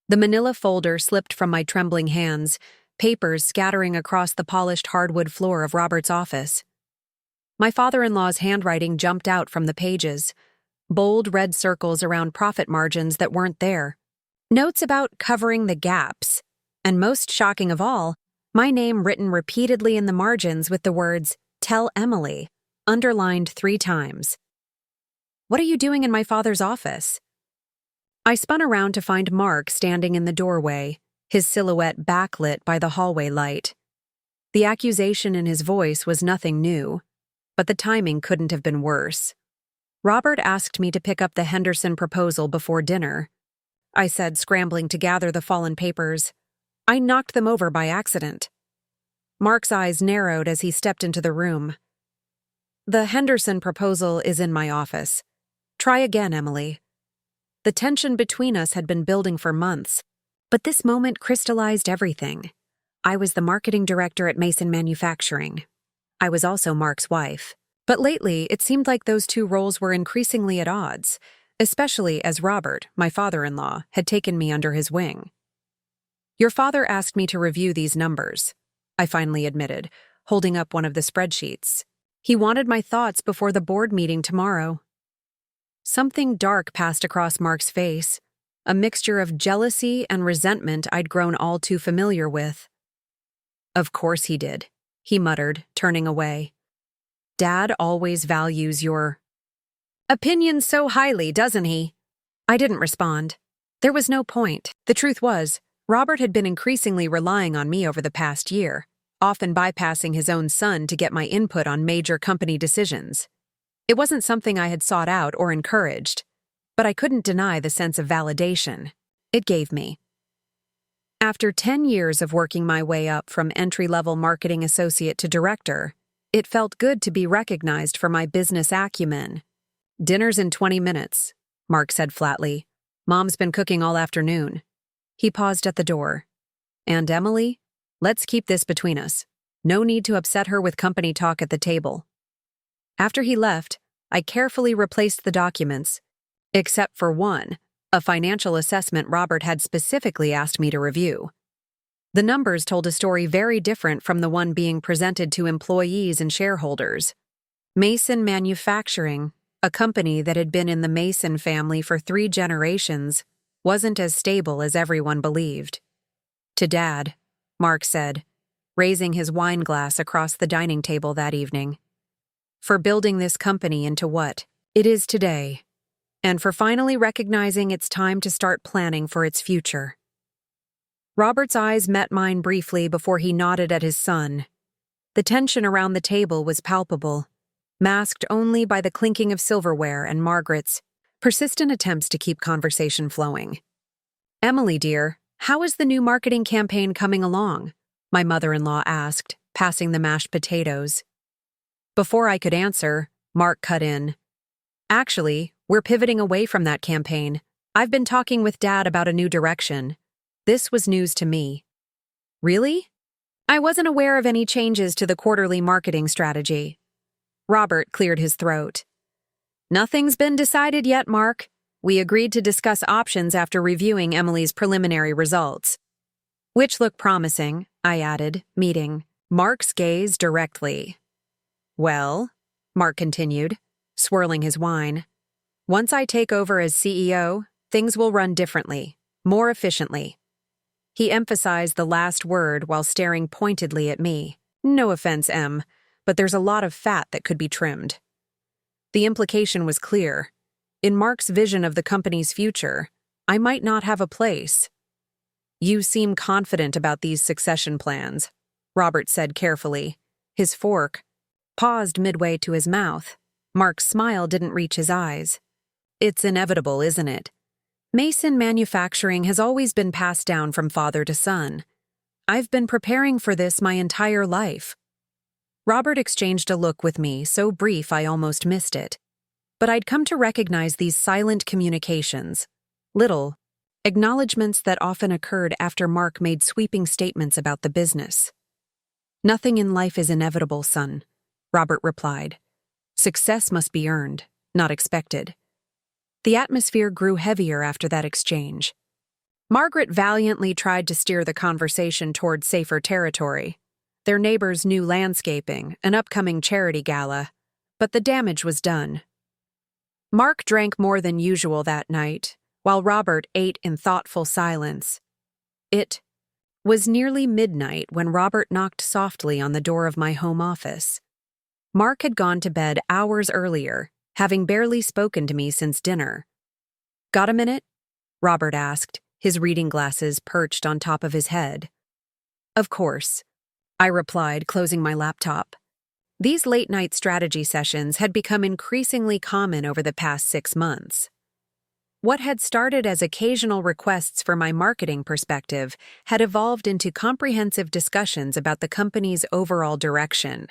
The manila folder slipped from my trembling hands, papers scattering across the polished hardwood floor of Robert's office. My father-in-law's handwriting jumped out from the pages, bold red circles around profit margins that weren't there, notes about covering the gaps, and most shocking of all, my name written repeatedly in the margins with the words, "Tell Emily," underlined 3 times. What are you doing in my father's office? I spun around to find Mark standing in the doorway, his silhouette backlit by the hallway light. The accusation in his voice was nothing new, but the timing couldn't have been worse. Robert asked me to pick up the Henderson proposal before dinner. I said, scrambling to gather the fallen papers. I knocked them over by accident. Mark's eyes narrowed as he stepped into the room. The Henderson proposal is in my office. Try again, Emily. The tension between us had been building for months, but this moment crystallized everything. I was the marketing director at Mason Manufacturing. I was also Mark's wife. But lately, it seemed like those 2 roles were increasingly at odds, especially as Robert, my father-in-law, had taken me under his wing. Your father asked me to review these numbers, I finally admitted, holding up one of the spreadsheets. He wanted my thoughts before the board meeting tomorrow. Something dark passed across Mark's face, a mixture of jealousy and resentment I'd grown all too familiar with. Of course he did, he muttered, turning away. Dad always values your opinion so highly, doesn't he? I didn't respond. There was no point. The truth was, Robert had been increasingly relying on me over the past year, often bypassing his own son to get my input on major company decisions. It wasn't something I had sought out or encouraged, but I couldn't deny the sense of validation it gave me. After 10 years of working my way up from entry-level marketing associate to director, it felt good to be recognized for my business acumen. Dinner's in 20 minutes, Mark said flatly. Mom's been cooking all afternoon. He paused at the door. And Emily, let's keep this between us. No need to upset her with company talk at the table. After he left, I carefully replaced the documents, except for one, a financial assessment Robert had specifically asked me to review. The numbers told a story very different from the one being presented to employees and shareholders. Mason Manufacturing, a company that had been in the Mason family for 3 generations, wasn't as stable as everyone believed. To Dad, Mark said, raising his wine glass across the dining table that evening. For building this company into what it is today, and for finally recognizing it's time to start planning for its future. Robert's eyes met mine briefly before he nodded at his son. The tension around the table was palpable, masked only by the clinking of silverware and Margaret's persistent attempts to keep conversation flowing. Emily, dear, how is the new marketing campaign coming along? My mother-in-law asked, passing the mashed potatoes. Before I could answer, Mark cut in. Actually, we're pivoting away from that campaign. I've been talking with Dad about a new direction. This was news to me. Really? I wasn't aware of any changes to the quarterly marketing strategy. Robert cleared his throat. Nothing's been decided yet, Mark. We agreed to discuss options after reviewing Emily's preliminary results. Which look promising, I added, meeting Mark's gaze directly. Well, Mark continued, swirling his wine. Once I take over as CEO, things will run differently, more efficiently. He emphasized the last word while staring pointedly at me. No offense, Em, but there's a lot of fat that could be trimmed. The implication was clear. In Mark's vision of the company's future, I might not have a place. You seem confident about these succession plans, Robert said carefully. His fork paused midway to his mouth. Mark's smile didn't reach his eyes. It's inevitable, isn't it? Mason Manufacturing has always been passed down from father to son. I've been preparing for this my entire life. Robert exchanged a look with me, so brief I almost missed it. But I'd come to recognize these silent communications, little acknowledgments that often occurred after Mark made sweeping statements about the business. Nothing in life is inevitable, son, Robert replied. Success must be earned, not expected. The atmosphere grew heavier after that exchange. Margaret valiantly tried to steer the conversation toward safer territory. Their neighbors' new landscaping, an upcoming charity gala, but the damage was done. Mark drank more than usual that night, while Robert ate in thoughtful silence. It was nearly midnight when Robert knocked softly on the door of my home office. Mark had gone to bed hours earlier, having barely spoken to me since dinner. "Got a minute?" Robert asked, his reading glasses perched on top of his head. "Of course," I replied, closing my laptop. These late-night strategy sessions had become increasingly common over the past 6 months. What had started as occasional requests for my marketing perspective had evolved into comprehensive discussions about the company's overall direction.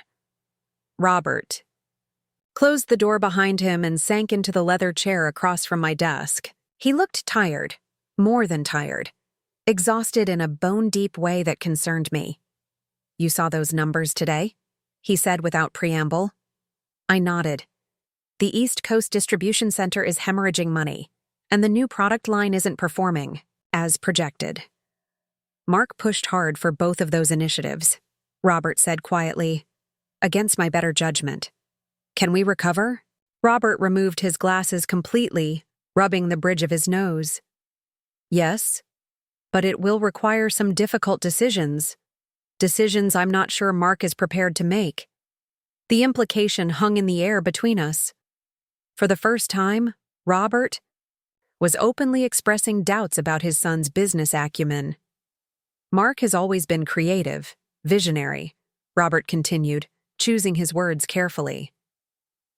Robert closed the door behind him and sank into the leather chair across from my desk. He looked tired, more than tired, exhausted in a bone-deep way that concerned me. "You saw those numbers today?" he said without preamble. I nodded. "The East Coast Distribution Center is hemorrhaging money, and the new product line isn't performing, as projected." "Mark pushed hard for both of those initiatives," Robert said quietly, "against my better judgment. Can we recover?" Robert removed his glasses completely, rubbing the bridge of his nose. "Yes, but it will require some difficult decisions. Decisions I'm not sure Mark is prepared to make." The implication hung in the air between us. For the first time, Robert was openly expressing doubts about his son's business acumen. "Mark has always been creative, visionary," Robert continued, choosing his words carefully.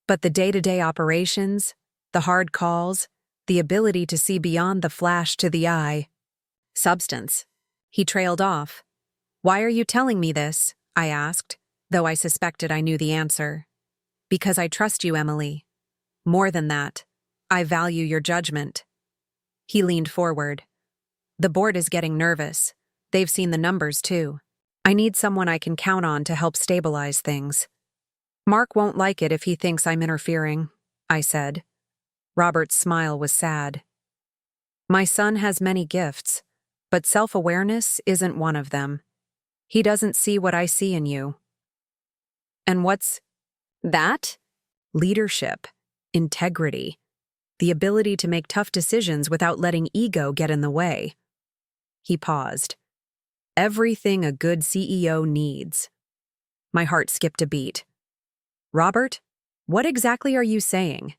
"But the day-to-day operations, the hard calls, the ability to see beyond the flash to the eye. Substance." He trailed off. "Why are you telling me this?" I asked, though I suspected I knew the answer. "Because I trust you, Emily. More than that, I value your judgment." He leaned forward. "The board is getting nervous. They've seen the numbers, too. I need someone I can count on to help stabilize things." "Mark won't like it if he thinks I'm interfering," I said. Robert's smile was sad. "My son has many gifts, but self-awareness isn't one of them. He doesn't see what I see in you." "And what's that?" "Leadership, integrity, the ability to make tough decisions without letting ego get in the way." He paused. "Everything a good CEO needs." My heart skipped a beat. "Robert, what exactly are you saying?"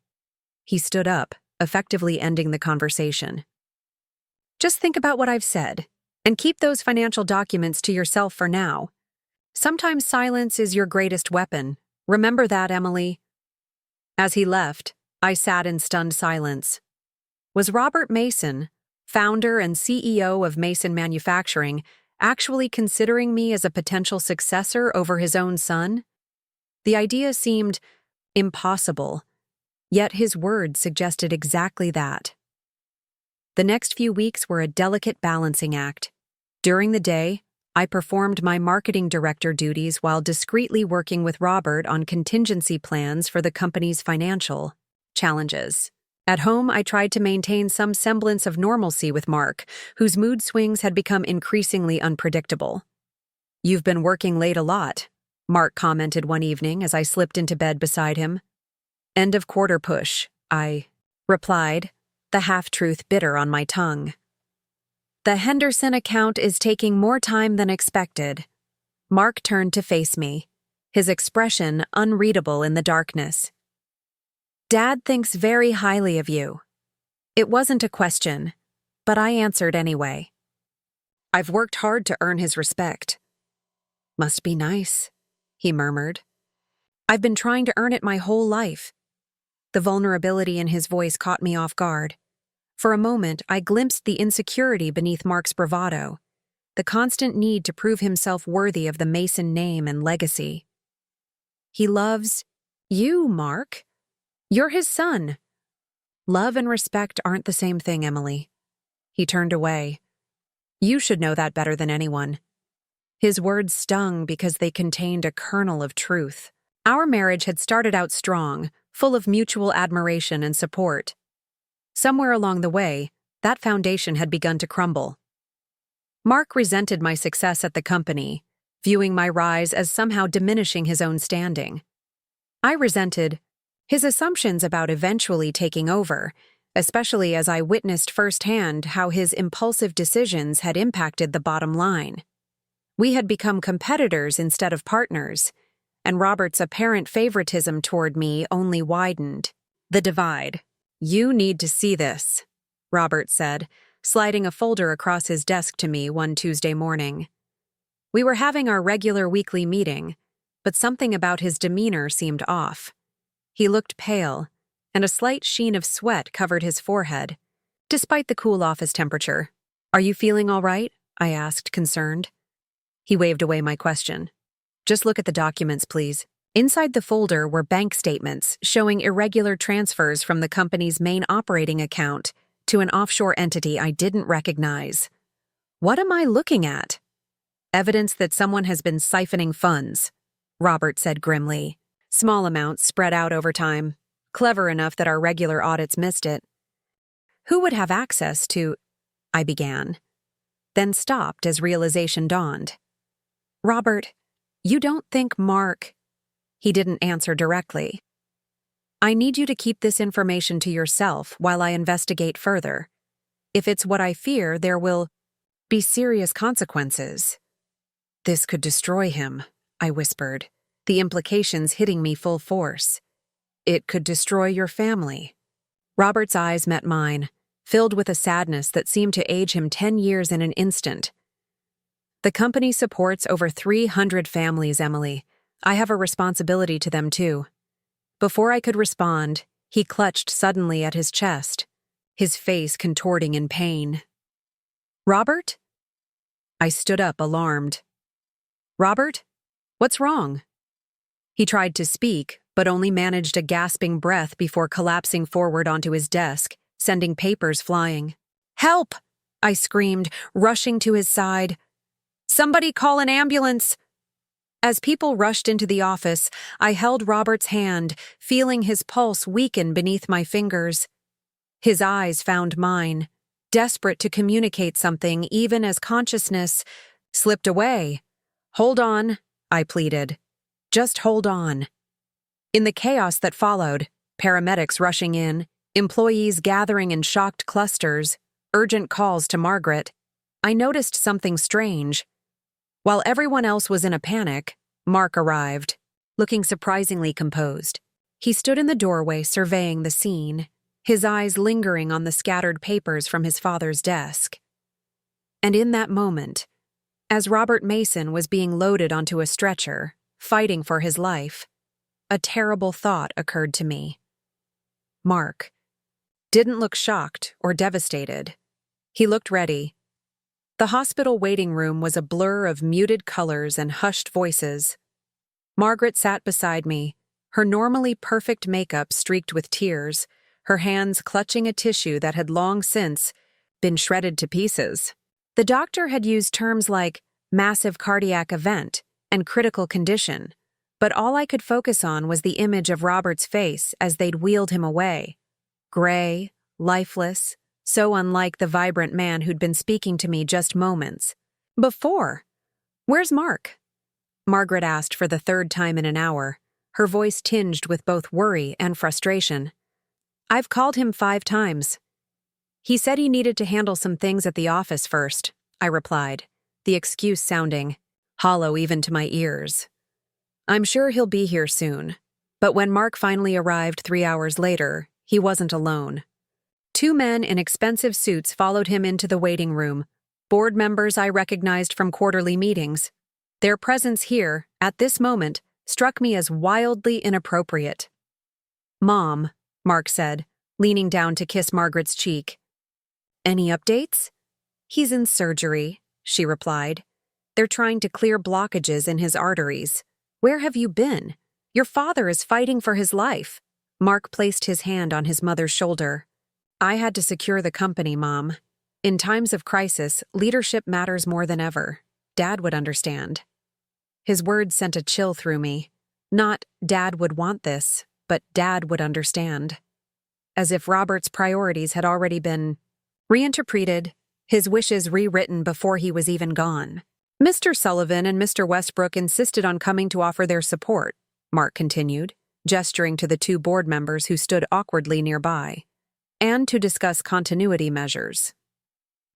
He stood up, effectively ending the conversation. "Just think about what I've said, and keep those financial documents to yourself for now. Sometimes silence is your greatest weapon. Remember that, Emily." As he left, I sat in stunned silence. Was Robert Mason, founder and CEO of Mason Manufacturing, actually considering me as a potential successor over his own son? The idea seemed impossible, yet his words suggested exactly that. The next few weeks were a delicate balancing act. During the day, I performed my marketing director duties while discreetly working with Robert on contingency plans for the company's financial challenges. At home, I tried to maintain some semblance of normalcy with Mark, whose mood swings had become increasingly unpredictable. "You've been working late a lot," Mark commented one evening as I slipped into bed beside him. "End of quarter push," I replied, the half-truth bitter on my tongue. "The Henderson account is taking more time than expected." Mark turned to face me, his expression unreadable in the darkness. "Dad thinks very highly of you." It wasn't a question, but I answered anyway. "I've worked hard to earn his respect." "Must be nice," he murmured. "I've been trying to earn it my whole life." The vulnerability in his voice caught me off guard. For a moment, I glimpsed the insecurity beneath Mark's bravado, the constant need to prove himself worthy of the Mason name and legacy. "He loves you, Mark. You're his son." "Love and respect aren't the same thing, Emily." He turned away. "You should know that better than anyone." His words stung because they contained a kernel of truth. Our marriage had started out strong, full of mutual admiration and support. Somewhere along the way, That foundation had begun to crumble. Mark resented my success at the company, viewing my rise as somehow diminishing his own standing. I resented his assumptions about eventually taking over, especially as I witnessed firsthand how his impulsive decisions had impacted the bottom line. We had become competitors instead of partners, and Robert's apparent favoritism toward me only widened the divide. "You need to see this," Robert said, sliding a folder across his desk to me one Tuesday morning. We were having our regular weekly meeting, but something about his demeanor seemed off. He looked pale, and a slight sheen of sweat covered his forehead, despite the cool office temperature. "Are you feeling all right?" I asked, concerned. He waved away my question. "Just look at the documents, please." Inside the folder were bank statements showing irregular transfers from the company's main operating account to an offshore entity I didn't recognize. What am I looking at? "Evidence that someone has been siphoning funds," Robert said grimly. "Small amounts spread out over time, clever enough that our regular audits missed it." "Who would have access to—" I began, then stopped as realization dawned. "Robert, you don't think Mark—" He didn't answer directly. "I need you to keep this information to yourself while I investigate further. If it's what I fear, there will be serious consequences." "This could destroy him," I whispered, the implications hitting me full force. "It could destroy your family." Robert's eyes met mine, filled with a sadness that seemed to age him 10 years in an instant. "The company supports over 300 families, Emily. I have a responsibility to them too." Before I could respond, he clutched suddenly at his chest, his face contorting in pain. "Robert?" I stood up, alarmed. "Robert? What's wrong?" He tried to speak, but only managed a gasping breath before collapsing forward onto his desk, sending papers flying. "Help!" I screamed, rushing to his side. "Somebody call an ambulance!" As people rushed into the office, I held Robert's hand, feeling his pulse weaken beneath my fingers. His eyes found mine, desperate to communicate something even as consciousness slipped away. "Hold on," I pleaded. "Just hold on." In the chaos that followed, paramedics rushing in, employees gathering in shocked clusters, urgent calls to Margaret, I noticed something strange. While everyone else was in a panic, Mark arrived, looking surprisingly composed. He stood in the doorway surveying the scene, his eyes lingering on the scattered papers from his father's desk. And in that moment, as Robert Mason was being loaded onto a stretcher, fighting for his life, a terrible thought occurred to me. Mark didn't look shocked or devastated. He looked ready. The hospital waiting room was a blur of muted colors and hushed voices. Margaret sat beside me, her normally perfect makeup streaked with tears, her hands clutching a tissue that had long since been shredded to pieces. The doctor had used terms like massive cardiac event and critical condition, but all I could focus on was the image of Robert's face as they'd wheeled him away. Gray, lifeless, so unlike the vibrant man who'd been speaking to me just moments before. "Where's Mark?" Margaret asked for the third time in an hour, her voice tinged with both worry and frustration. "I've called him 5 times. He said he needed to handle some things at the office first," I replied, the excuse sounding hollow even to my ears. "I'm sure he'll be here soon." But when Mark finally arrived 3 hours later, he wasn't alone. 2 men in expensive suits followed him into the waiting room, board members I recognized from quarterly meetings. Their presence here, at this moment, struck me as wildly inappropriate. "Mom," Mark said, leaning down to kiss Margaret's cheek. "Any updates?" "He's in surgery," she replied. "They're trying to clear blockages in his arteries." "Where have you been? Your father is fighting for his life." Mark placed his hand on his mother's shoulder. "I had to secure the company, Mom. In times of crisis, leadership matters more than ever. Dad would understand." His words sent a chill through me. Not Dad would want this, but Dad would understand. As if Robert's priorities had already been Reinterpreted, his wishes rewritten before he was even gone. Mr. Sullivan and Mr. Westbrook insisted on coming to offer their support, Mark continued, gesturing to the two board members who stood awkwardly nearby, and to discuss continuity measures.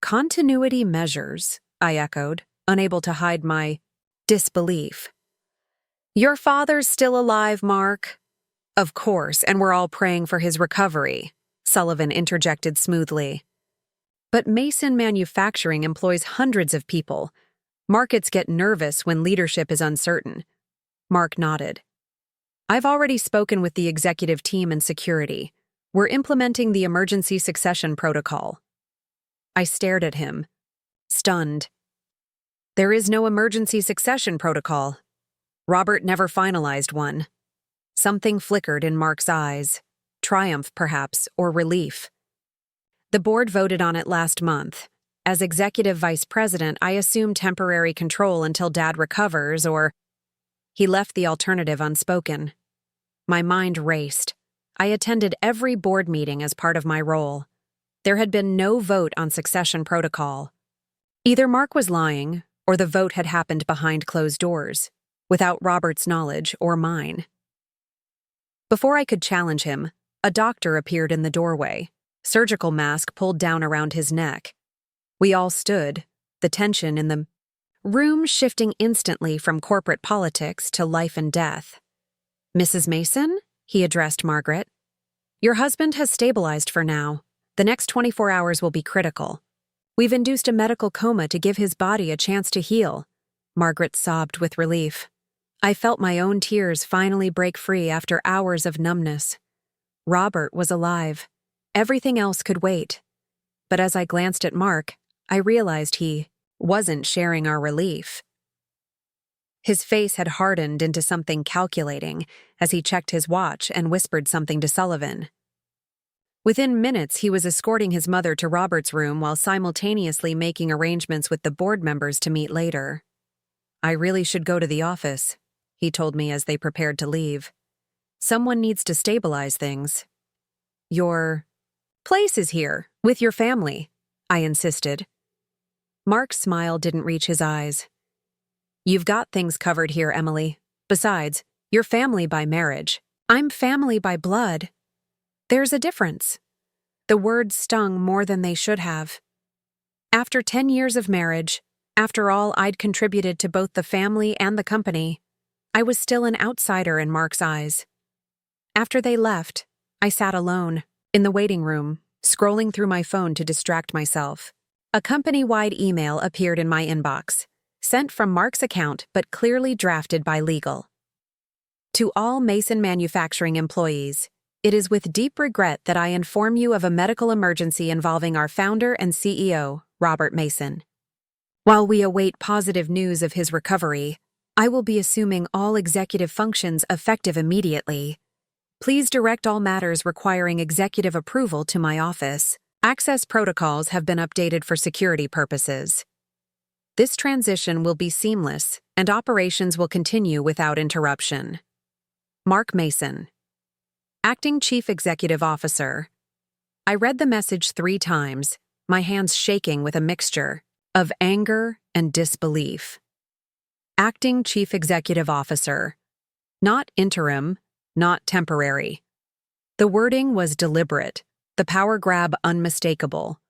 Continuity measures, I echoed, unable to hide my disbelief. Your father's still alive, Mark. Of course, and we're all praying for his recovery, Sullivan interjected smoothly. But Mason Manufacturing employs hundreds of people. Markets get nervous when leadership is uncertain. Mark nodded. I've already spoken with the executive team and security. We're implementing the emergency succession protocol. I stared at him, stunned. There is no emergency succession protocol. Robert never finalized one. Something flickered in Mark's eyes. Triumph, perhaps, or relief. The board voted on it last month. As executive vice president, I assume temporary control until Dad recovers, or... He left the alternative unspoken. My mind raced. I attended every board meeting as part of my role. There had been no vote on succession protocol. Either Mark was lying, or the vote had happened behind closed doors, without Robert's knowledge or mine. Before I could challenge him, a doctor appeared in the doorway, surgical mask pulled down around his neck. We all stood, the tension in the room shifting instantly from corporate politics to life and death. Mrs. Mason, he addressed Margaret. Your husband has stabilized for now. The next 24 hours will be critical. We've induced a medical coma to give his body a chance to heal. Margaret sobbed with relief. I felt my own tears finally break free after hours of numbness. Robert was alive. Everything else could wait. But as I glanced at Mark, I realized he wasn't sharing our relief. His face had hardened into something calculating as he checked his watch and whispered something to Sullivan. Within minutes, he was escorting his mother to Robert's room while simultaneously making arrangements with the board members to meet later. I really should go to the office, he told me as they prepared to leave. Someone needs to stabilize things. Your place is here, with your family, I insisted. Mark's smile didn't reach his eyes. You've got things covered here, Emily. Besides, you're family by marriage. I'm family by blood. There's a difference. The words stung more than they should have. After 10 years of marriage, after all I'd contributed to both the family and the company, I was still an outsider in Mark's eyes. After they left, I sat alone, in the waiting room, scrolling through my phone to distract myself. A company-wide email appeared in my inbox, sent from Mark's account but clearly drafted by legal. To all Mason Manufacturing employees, it is with deep regret that I inform you of a medical emergency involving our founder and CEO, Robert Mason. While we await positive news of his recovery, I will be assuming all executive functions effective immediately. Please direct all matters requiring executive approval to my office. Access protocols have been updated for security purposes. This transition will be seamless, and operations will continue without interruption. Mark Mason, Acting Chief Executive Officer. I read the message 3 times, my hands shaking with a mixture of anger and disbelief. Acting Chief Executive Officer. Not interim, not temporary. The wording was deliberate, the power grab unmistakable.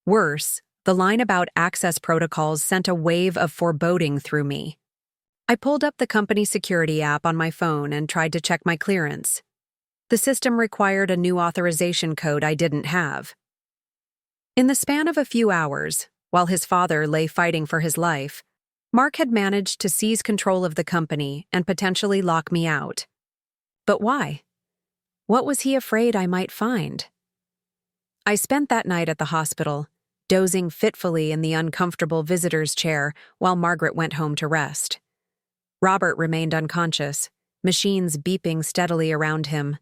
Worse, the line about access protocols sent a wave of foreboding through me. I pulled up the company security app on my phone and tried to check my clearance. The system required a new authorization code I didn't have. In the span of a few hours, while his father lay fighting for his life, Mark had managed to seize control of the company and potentially lock me out. But why? What was he afraid I might find? I spent that night at the hospital, dozing fitfully in the uncomfortable visitor's chair while Margaret went home to rest. Robert remained unconscious, machines beeping steadily around him.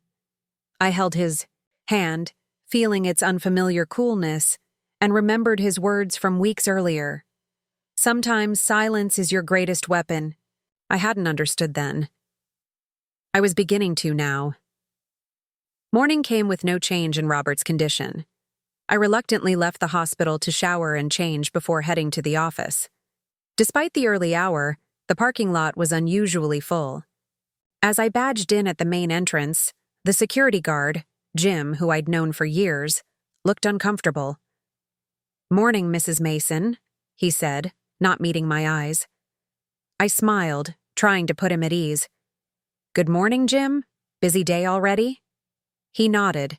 I held his hand, feeling its unfamiliar coolness, and remembered his words from weeks earlier. Sometimes silence is your greatest weapon. I hadn't understood then. I was beginning to now. Morning came with no change in Robert's condition. I reluctantly left the hospital to shower and change before heading to the office. Despite the early hour, the parking lot was unusually full. As I badged in at the main entrance, the security guard, Jim, who I'd known for years, looked uncomfortable. "Morning, Mrs. Mason," he said, not meeting my eyes. I smiled, trying to put him at ease. "Good morning, Jim. Busy day already?" He nodded,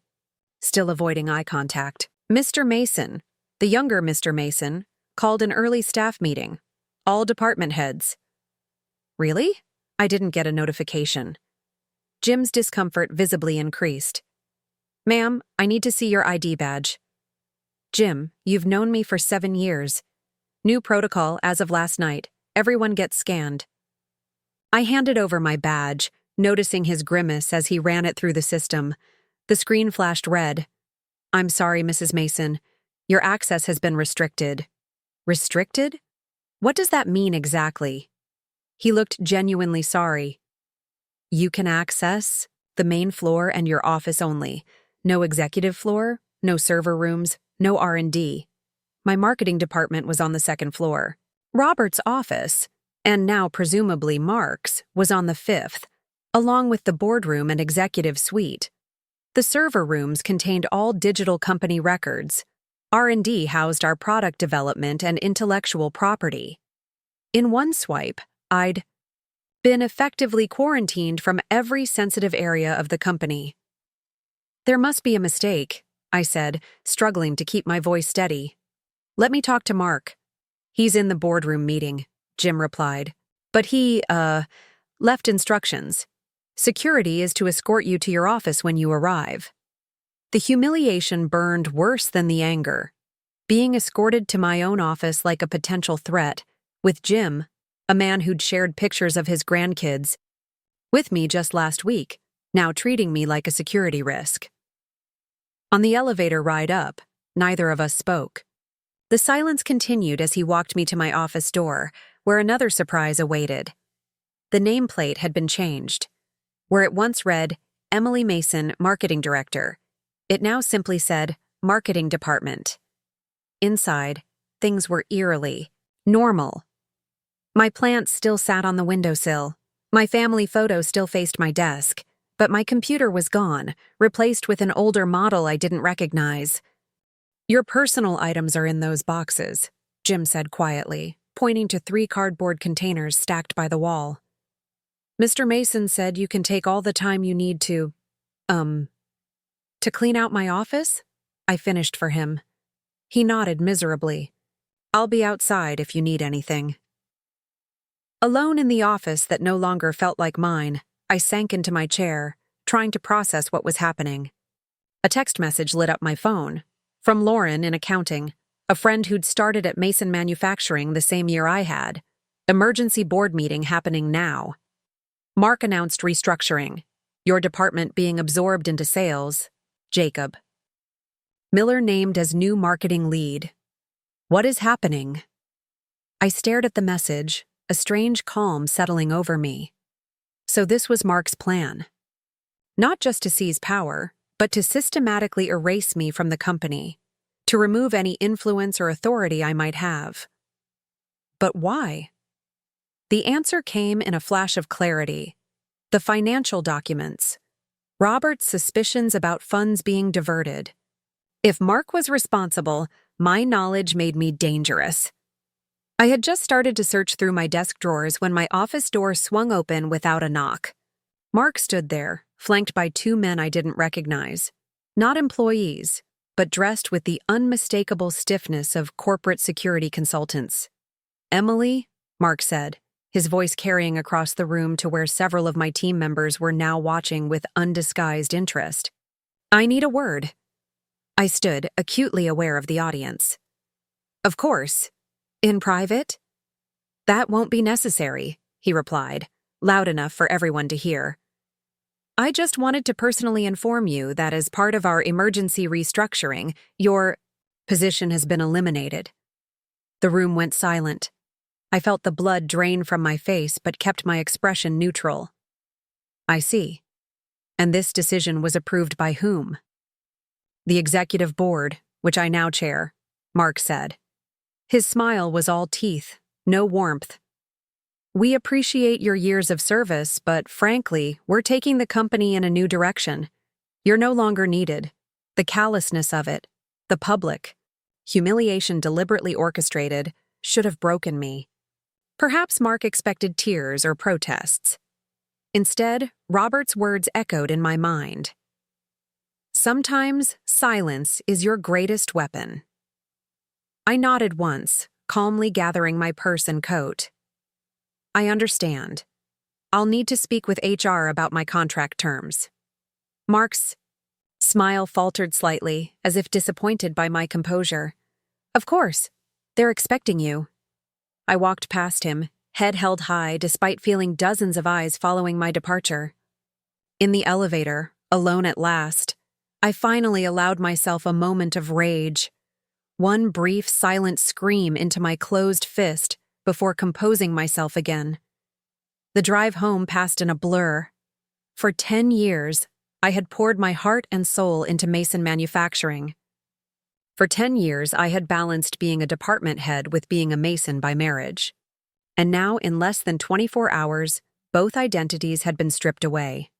still avoiding eye contact. Mr. Mason, the younger Mr. Mason, called an early staff meeting. All department heads. Really? I didn't get a notification. Jim's discomfort visibly increased. "Ma'am, I need to see your ID badge." "Jim, you've known me for 7 years. New protocol as of last night. Everyone gets scanned." I handed over my badge, noticing his grimace as he ran it through the system. The screen flashed red. "I'm sorry, Mrs. Mason. Your access has been restricted." "Restricted? What does that mean exactly?" He looked genuinely sorry. "You can access the main floor and your office only. No executive floor, no server rooms, no R&D. My marketing department was on the second floor. Robert's office, and now presumably Mark's, was on the 5th, along with the boardroom and executive suite. The server rooms contained all digital company records. R&D housed our product development and intellectual property. In one swipe, I'd been effectively quarantined from every sensitive area of the company. "There must be a mistake," I said, struggling to keep my voice steady. "Let me talk to Mark." "He's in the boardroom meeting," Jim replied. "But he, left instructions. Security is to escort you to your office when you arrive." The humiliation burned worse than the anger. Being escorted to my own office like a potential threat, with Jim, a man who'd shared pictures of his grandkids with me just last week, now treating me like a security risk. On the elevator ride up, neither of us spoke. The silence continued as he walked me to my office door, where another surprise awaited. The nameplate had been changed. Where it once read, "Emily Mason, Marketing Director," it now simply said, "Marketing Department." Inside, things were eerily normal. My plants still sat on the windowsill. My family photo still faced my desk, but my computer was gone, replaced with an older model I didn't recognize. "Your personal items are in those boxes," Jim said quietly, pointing to 3 cardboard containers stacked by the wall. "Mr. Mason said you can take all the time you need to clean out my office?" I finished for him. He nodded miserably. "I'll be outside if you need anything." Alone in the office that no longer felt like mine, I sank into my chair, trying to process what was happening. A text message lit up my phone. From Lauren in accounting, a friend who'd started at Mason Manufacturing the same year I had. Emergency board meeting happening now. Mark announced restructuring. Your department being absorbed into sales. Jacob. Miller named as new marketing lead. What is happening? I stared at the message, a strange calm settling over me. So this was Mark's plan. Not just to seize power, but to systematically erase me from the company, to remove any influence or authority I might have. But why? The answer came in a flash of clarity. The financial documents. Robert's suspicions about funds being diverted. If Mark was responsible, my knowledge made me dangerous. I had just started to search through my desk drawers when my office door swung open without a knock. Mark stood there, flanked by 2 men I didn't recognize. Not employees, but dressed with the unmistakable stiffness of corporate security consultants. "Emily," Mark said, his voice carrying across the room to where several of my team members were now watching with undisguised interest. "I need a word." I stood, acutely aware of the audience. "Of course. In private?" "That won't be necessary," he replied, loud enough for everyone to hear. "I just wanted to personally inform you that as part of our emergency restructuring, your position has been eliminated." The room went silent. I felt the blood drain from my face but kept my expression neutral. "I see. And this decision was approved by whom?" "The executive board," which I now chair, Mark said. His smile was all teeth, no warmth. We appreciate your years of service, but frankly, we're taking the company in a new direction. You're no longer needed. The callousness of it, the public, humiliation deliberately orchestrated, should have broken me. Perhaps Mark expected tears or protests. Instead, Robert's words echoed in my mind. Sometimes silence is your greatest weapon. I nodded once, calmly gathering my purse and coat. I understand. I'll need to speak with HR about my contract terms. Mark's smile faltered slightly, as if disappointed by my composure. Of course. They're expecting you. I walked past him, head held high despite feeling dozens of eyes following my departure. In the elevator, alone at last, I finally allowed myself a moment of rage. One brief, silent scream into my closed fist before composing myself again. The drive home passed in a blur. For 10 years, I had poured my heart and soul into Mason Manufacturing. For 10 years, I had balanced being a department head with being a Mason by marriage. And now, in less than 24 hours, both identities had been stripped away.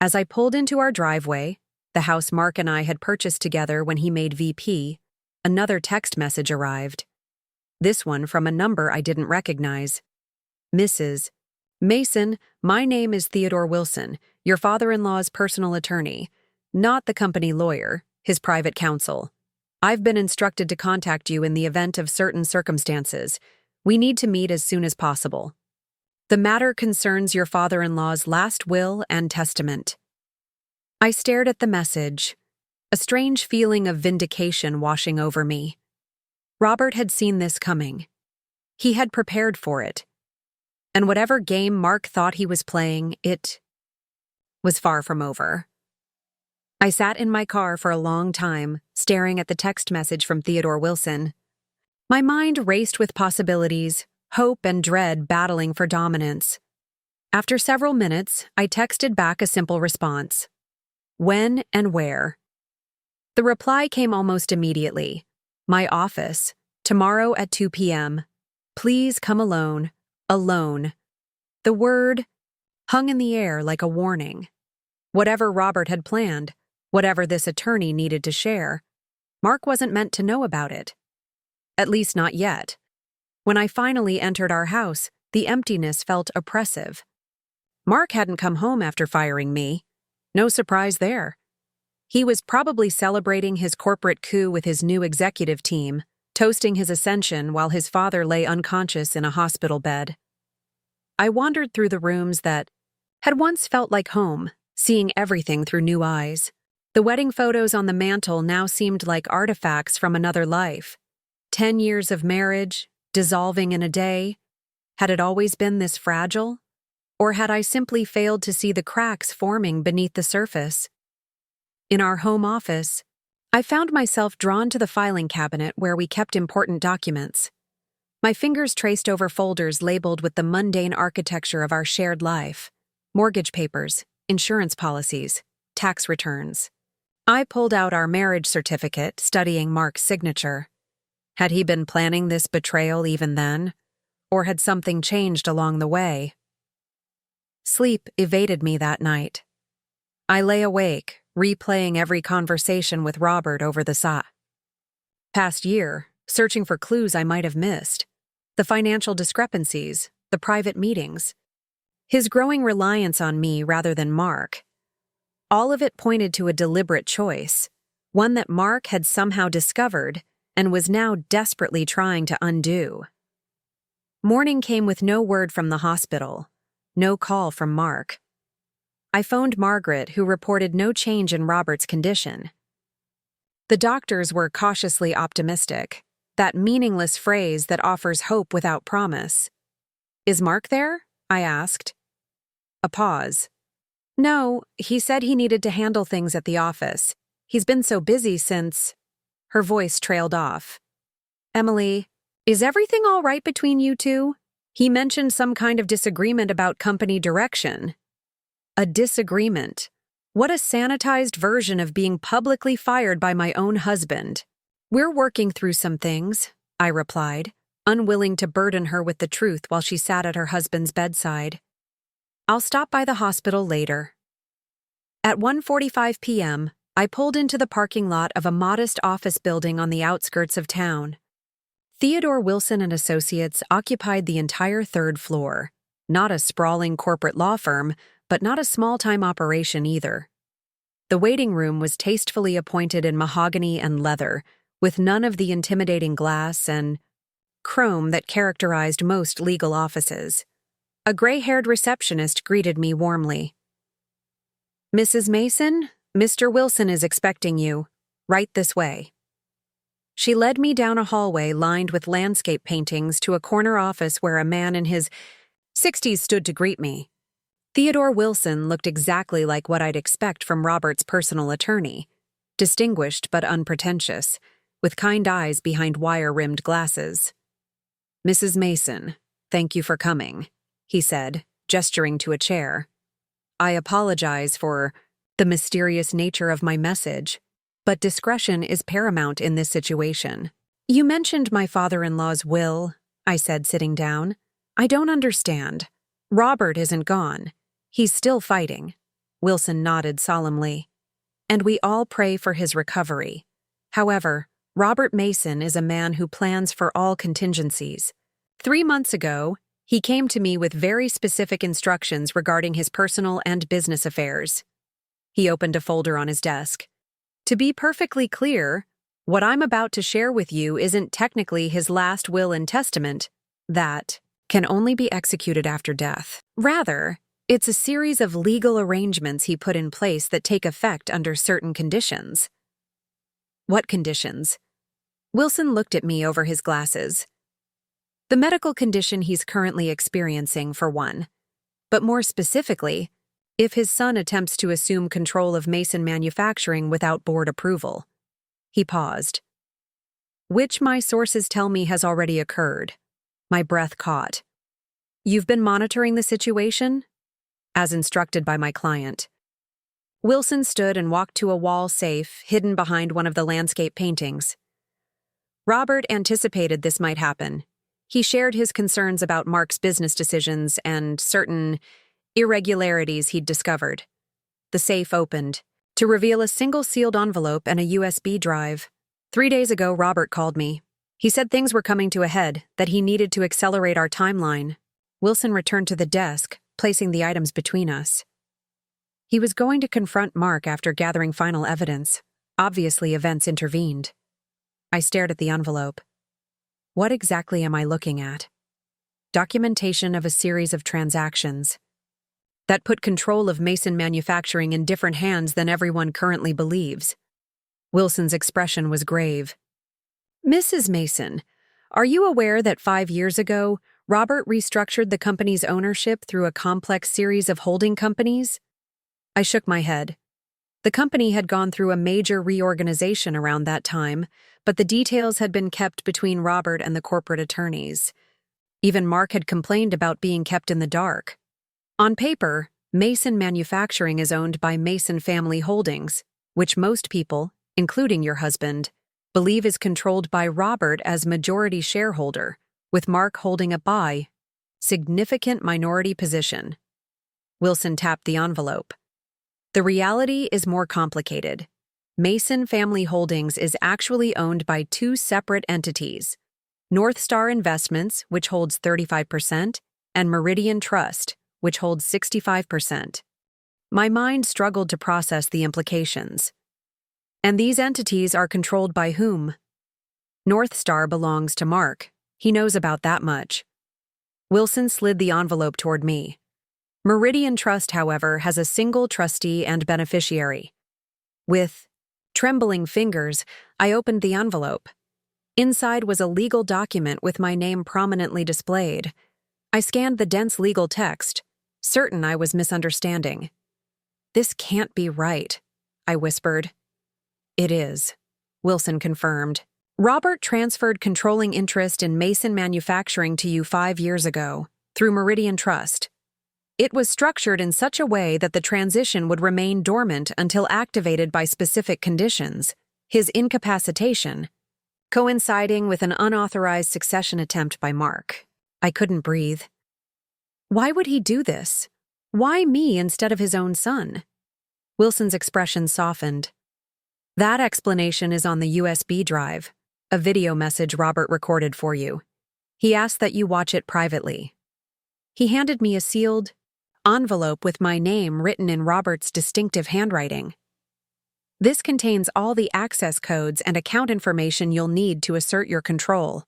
As I pulled into our driveway, the house Mark and I had purchased together when he made VP, another text message arrived. This one from a number I didn't recognize. Mrs. Mason, my name is Theodore Wilson, your father-in-law's personal attorney, not the company lawyer, his private counsel. I've been instructed to contact you in the event of certain circumstances. We need to meet as soon as possible. The matter concerns your father-in-law's last will and testament. I stared at the message, a strange feeling of vindication washing over me. Robert had seen this coming. He had prepared for it. And whatever game Mark thought he was playing, it was far from over. I sat in my car for a long time, staring at the text message from Theodore Wilson. My mind raced with possibilities, hope and dread battling for dominance. After several minutes, I texted back a simple response. When and where? The reply came almost immediately. My office, tomorrow at 2 p.m. Please come alone. Alone. The word hung in the air like a warning. Whatever Robert had planned, whatever this attorney needed to share, Mark wasn't meant to know about it. At least not yet. When I finally entered our house, the emptiness felt oppressive. Mark hadn't come home after firing me. No surprise there. He was probably celebrating his corporate coup with his new executive team, toasting his ascension while his father lay unconscious in a hospital bed. I wandered through the rooms that had once felt like home, seeing everything through new eyes. The wedding photos on the mantel now seemed like artifacts from another life. 10 years of marriage, dissolving in a day. Had it always been this fragile? Or had I simply failed to see the cracks forming beneath the surface? In our home office, I found myself drawn to the filing cabinet where we kept important documents. My fingers traced over folders labeled with the mundane architecture of our shared life. Mortgage papers, insurance policies, tax returns. I pulled out our marriage certificate, studying Mark's signature. Had he been planning this betrayal even then? Or had something changed along the way? Sleep evaded me that night. I lay awake, replaying every conversation with Robert over the past year, searching for clues I might have missed. The financial discrepancies, the private meetings. His growing reliance on me rather than Mark. All of it pointed to a deliberate choice, one that Mark had somehow discovered and was now desperately trying to undo. Morning came with no word from the hospital, no call from Mark. I phoned Margaret, who reported no change in Robert's condition. The doctors were cautiously optimistic, that meaningless phrase that offers hope without promise. Is Mark there? I asked. A pause. No, he said he needed to handle things at the office. He's been so busy since... Her voice trailed off. Emily, is everything all right between you two? He mentioned some kind of disagreement about company direction. A disagreement. What a sanitized version of being publicly fired by my own husband. We're working through some things, I replied, unwilling to burden her with the truth while she sat at her husband's bedside. I'll stop by the hospital later. At 1:45 p.m., I pulled into the parking lot of a modest office building on the outskirts of town. Theodore Wilson and Associates occupied the entire third floor. Not a sprawling corporate law firm, but not a small-time operation either. The waiting room was tastefully appointed in mahogany and leather, with none of the intimidating glass and chrome that characterized most legal offices. A gray-haired receptionist greeted me warmly. "Mrs. Mason, Mr. Wilson is expecting you. Right this way." She led me down a hallway lined with landscape paintings to a corner office where a man in his 60s stood to greet me. Theodore Wilson looked exactly like what I'd expect from Robert's personal attorney, distinguished but unpretentious, with kind eyes behind wire-rimmed glasses. "Mrs. Mason, thank you for coming," he said, gesturing to a chair. "I apologize for the mysterious nature of my message, but discretion is paramount in this situation." "You mentioned my father-in-law's will," I said, sitting down. "I don't understand. Robert isn't gone. He's still fighting." Wilson nodded solemnly. "And we all pray for his recovery. However, Robert Mason is a man who plans for all contingencies. 3 months ago, he came to me with very specific instructions regarding his personal and business affairs." He opened a folder on his desk. "To be perfectly clear, what I'm about to share with you isn't technically his last will and testament. That can only be executed after death. Rather, it's a series of legal arrangements he put in place that take effect under certain conditions." "What conditions?" Wilson looked at me over his glasses. "The medical condition he's currently experiencing, for one. But more specifically, if his son attempts to assume control of Mason Manufacturing without board approval." He paused. "Which my sources tell me has already occurred." My breath caught. "You've been monitoring the situation?" "As instructed by my client." Wilson stood and walked to a wall safe hidden behind one of the landscape paintings. Robert anticipated this might happen. He shared his concerns about Mark's business decisions and certain irregularities he'd discovered. The safe opened to reveal a single sealed envelope and a USB drive. 3 days ago, Robert called me. He said things were coming to a head, that he needed to accelerate our timeline. Wilson returned to the desk, placing the items between us. He was going to confront Mark after gathering final evidence. Obviously, events intervened. I stared at the envelope. What exactly am I looking at? Documentation of a series of transactions that put control of Mason Manufacturing in different hands than everyone currently believes. Wilson's expression was grave. "Mrs. Mason, are you aware that 5 years ago, Robert restructured the company's ownership through a complex series of holding companies?" I shook my head. The company had gone through a major reorganization around that time, but the details had been kept between Robert and the corporate attorneys. Even Mark had complained about being kept in the dark. On paper, Mason Manufacturing is owned by Mason Family Holdings, which most people, including your husband, believe is controlled by Robert as majority shareholder, with Mark holding a significant minority position. Wilson tapped the envelope. The reality is more complicated. Mason Family Holdings is actually owned by 2 separate entities: North Star Investments, which holds 35%, and Meridian Trust, which holds 65%. My mind struggled to process the implications. And these entities are controlled by whom? North Star belongs to Mark. He knows about that much. Wilson slid the envelope toward me. Meridian Trust, however, has a single trustee and beneficiary. With trembling fingers, I opened the envelope. Inside was a legal document with my name prominently displayed. I scanned the dense legal text, certain I was misunderstanding. "This can't be right," I whispered. "It is," Wilson confirmed. "Robert transferred controlling interest in Mason Manufacturing to you 5 years ago, through Meridian Trust. It was structured in such a way that the transition would remain dormant until activated by specific conditions, his incapacitation, coinciding with an unauthorized succession attempt by Mark. I couldn't breathe. Why would he do this? Why me instead of his own son? Wilson's expression softened. That explanation is on the USB drive, a video message Robert recorded for you. He asked that you watch it privately. He handed me a sealed envelope with my name written in Robert's distinctive handwriting. This contains all the access codes and account information you'll need to assert your control.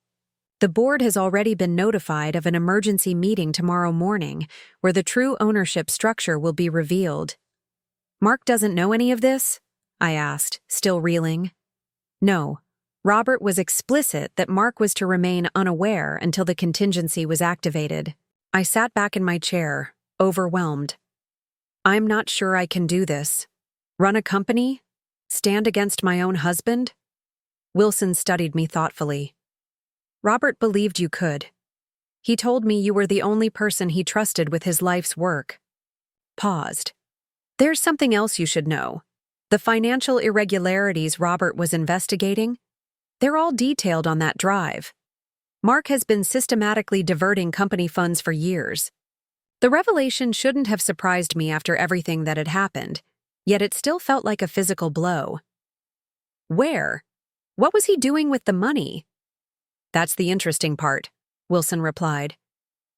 The board has already been notified of an emergency meeting tomorrow morning where the true ownership structure will be revealed. Mark doesn't know any of this? I asked, still reeling. No. Robert was explicit that Mark was to remain unaware until the contingency was activated. I sat back in my chair, overwhelmed. I'm not sure I can do this. Run a company? Stand against my own husband? Wilson studied me thoughtfully. Robert believed you could. He told me you were the only person he trusted with his life's work. Paused. There's something else you should know. The financial irregularities Robert was investigating, they're all detailed on that drive. Mark has been systematically diverting company funds for years. The revelation shouldn't have surprised me after everything that had happened, yet it still felt like a physical blow. Where? What was he doing with the money? That's the interesting part, Wilson replied.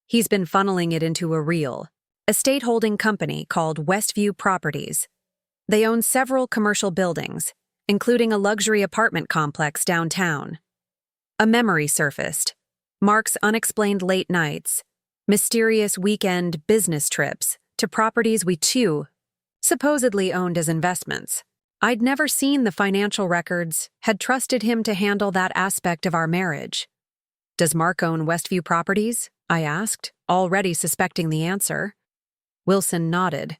He's been funneling it into a real estate holding company called Westview Properties. They own several commercial buildings, including a luxury apartment complex downtown. A memory surfaced. Mark's unexplained late nights, mysterious weekend business trips to properties we too supposedly owned as investments. I'd never seen the financial records, had trusted him to handle that aspect of our marriage. Does Mark own Westview Properties? I asked, already suspecting the answer. Wilson nodded.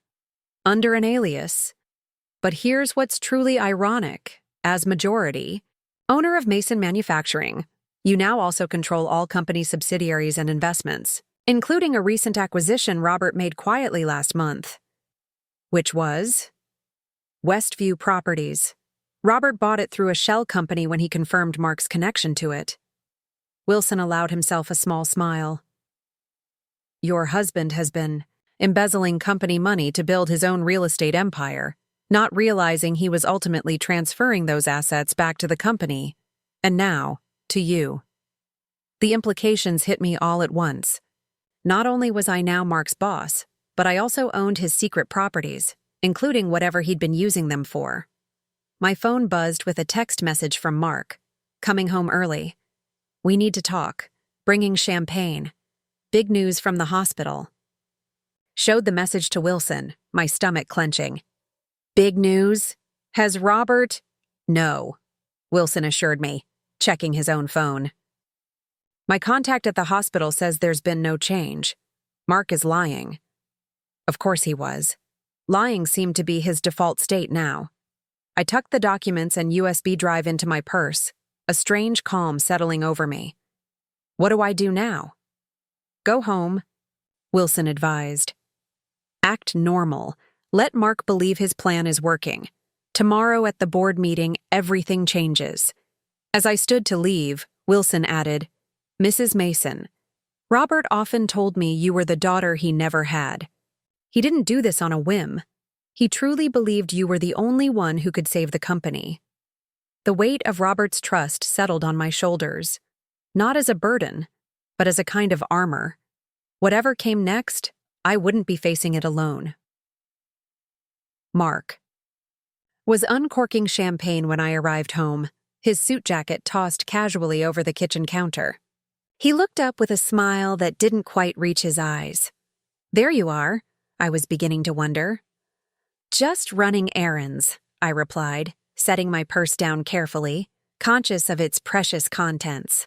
Under an alias. But here's what's truly ironic. As majority owner of Mason Manufacturing, you now also control all company subsidiaries and investments, including a recent acquisition Robert made quietly last month. Which was? Westview Properties. Robert bought it through a shell company when he confirmed Mark's connection to it. Wilson allowed himself a small smile. Your husband has been embezzling company money to build his own real estate empire, not realizing he was ultimately transferring those assets back to the company, and now, to you. The implications hit me all at once. Not only was I now Mark's boss, but I also owned his secret properties, including whatever he'd been using them for. My phone buzzed with a text message from Mark. Coming home early. We need to talk. Bringing champagne. Big news from the hospital. Showed the message to Wilson, my stomach clenching. Big news? Has Robert? No, Wilson assured me, checking his own phone. My contact at the hospital says there's been no change. Mark is lying. Of course he was. Lying seemed to be his default state now. I tucked the documents and USB drive into my purse, a strange calm settling over me. What do I do now? Go home, Wilson advised. Act normal. Let Mark believe his plan is working. Tomorrow at the board meeting, everything changes. As I stood to leave, Wilson added, Mrs. Mason, Robert often told me you were the daughter he never had. He didn't do this on a whim. He truly believed you were the only one who could save the company. The weight of Robert's trust settled on my shoulders, not as a burden, but as a kind of armor. Whatever came next, I wouldn't be facing it alone. Mark was uncorking champagne when I arrived home, his suit jacket tossed casually over the kitchen counter. He looked up with a smile that didn't quite reach his eyes. There you are, I was beginning to wonder. Just running errands, I replied, setting my purse down carefully, conscious of its precious contents.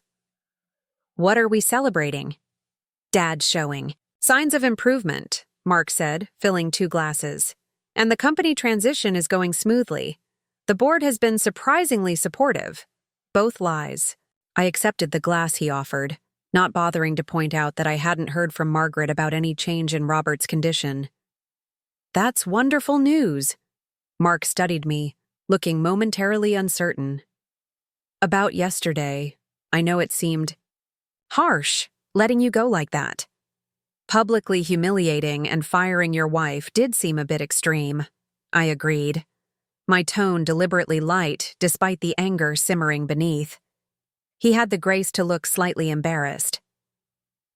What are we celebrating? Dad's showing. Signs of improvement, Mark said, filling 2 glasses. And the company transition is going smoothly. The board has been surprisingly supportive. Both lies. I accepted the glass he offered, not bothering to point out that I hadn't heard from Margaret about any change in Robert's condition. "That's wonderful news." Mark studied me, looking momentarily uncertain. "About yesterday, I know it seemed harsh, letting you go like that. Publicly humiliating and firing your wife did seem a bit extreme," I agreed, my tone deliberately light despite the anger simmering beneath. He had the grace to look slightly embarrassed.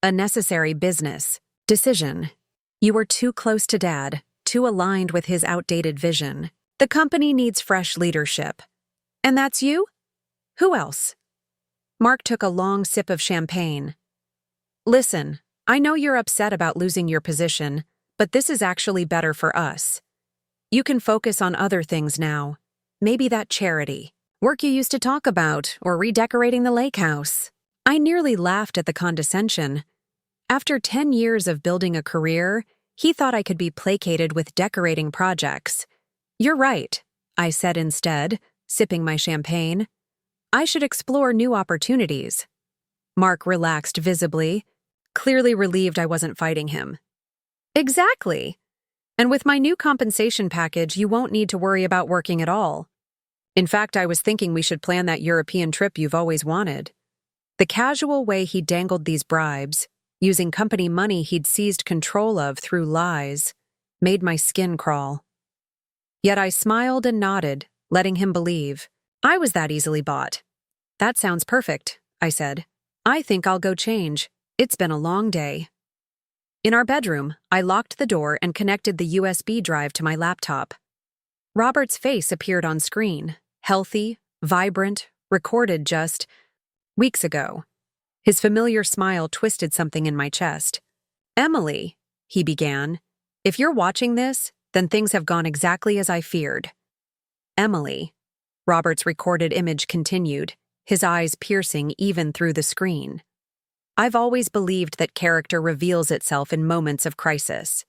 "A necessary business decision. You were too close to Dad, too aligned with his outdated vision. The company needs fresh leadership. And that's you? Who else?" Mark took a long sip of champagne. "Listen, I know you're upset about losing your position, but this is actually better for us. You can focus on other things now. Maybe that charity work you used to talk about, or redecorating the lake house." I nearly laughed at the condescension. After 10 years of building a career, he thought I could be placated with decorating projects. "You're right," I said instead, sipping my champagne. "I should explore new opportunities." Mark relaxed visibly, clearly relieved I wasn't fighting him. "Exactly. And with my new compensation package, you won't need to worry about working at all. In fact, I was thinking we should plan that European trip you've always wanted." The casual way he dangled these bribes, using company money he'd seized control of through lies, made my skin crawl. Yet I smiled and nodded, letting him believe I was that easily bought. "That sounds perfect," I said. "I think I'll go change. It's been a long day." In our bedroom, I locked the door and connected the USB drive to my laptop. Robert's face appeared on screen, healthy, vibrant, recorded just weeks ago. His familiar smile twisted something in my chest. "Emily," he began, "if you're watching this, then things have gone exactly as I feared." "Emily," Robert's recorded image continued, his eyes piercing even through the screen. "I've always believed that character reveals itself in moments of crisis.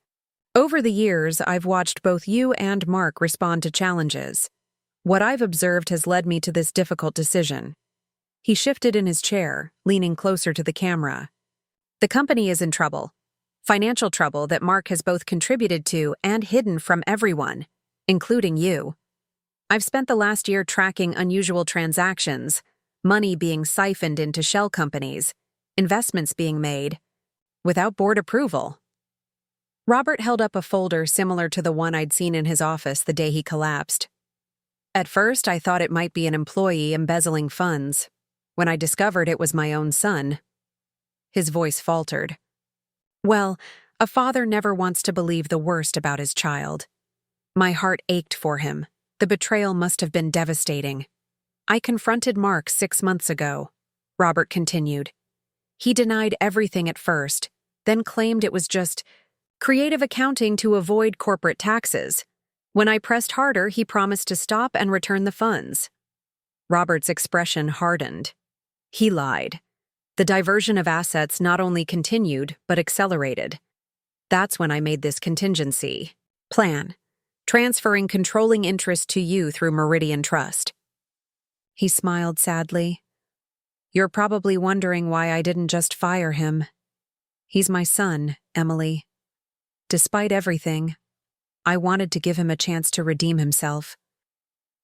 Over the years, I've watched both you and Mark respond to challenges. What I've observed has led me to this difficult decision." He shifted in his chair, leaning closer to the camera. "The company is in trouble. Financial trouble that Mark has both contributed to and hidden from everyone, including you. I've spent the last year tracking unusual transactions, money being siphoned into shell companies, investments being made, without board approval." Robert held up a folder similar to the one I'd seen in his office the day he collapsed. "At first, I thought it might be an employee embezzling funds. When I discovered it was my own son." His voice faltered. "Well, a father never wants to believe the worst about his child. My heart ached for him. The betrayal must have been devastating. I confronted Mark 6 months ago," Robert continued. "He denied everything at first, then claimed it was just creative accounting to avoid corporate taxes. When I pressed harder, he promised to stop and return the funds." Robert's expression hardened. He lied. The diversion of assets not only continued, but accelerated. That's when I made this contingency plan, transferring controlling interest to you through Meridian Trust. He smiled sadly. "You're probably wondering why I didn't just fire him. He's my son, Emily. Despite everything, I wanted to give him a chance to redeem himself.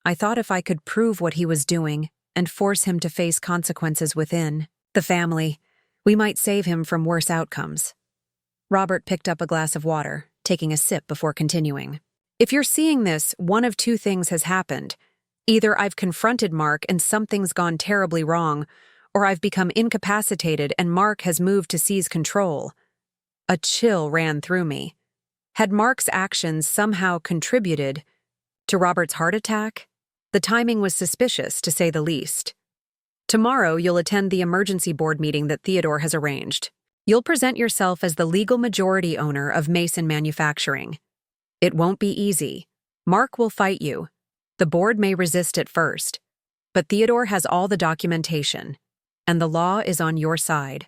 I thought if I could prove what he was doing and force him to face consequences within the family, we might save him from worse outcomes." Robert picked up a glass of water, taking a sip before continuing. "If you're seeing this, one of two things has happened. Either I've confronted Mark and something's gone terribly wrong, or I've become incapacitated and Mark has moved to seize control." A chill ran through me. Had Mark's actions somehow contributed to Robert's heart attack? The timing was suspicious, to say the least. "Tomorrow, you'll attend the emergency board meeting that Theodore has arranged. You'll present yourself as the legal majority owner of Mason Manufacturing. It won't be easy. Mark will fight you. The board may resist at first. But Theodore has all the documentation, and the law is on your side."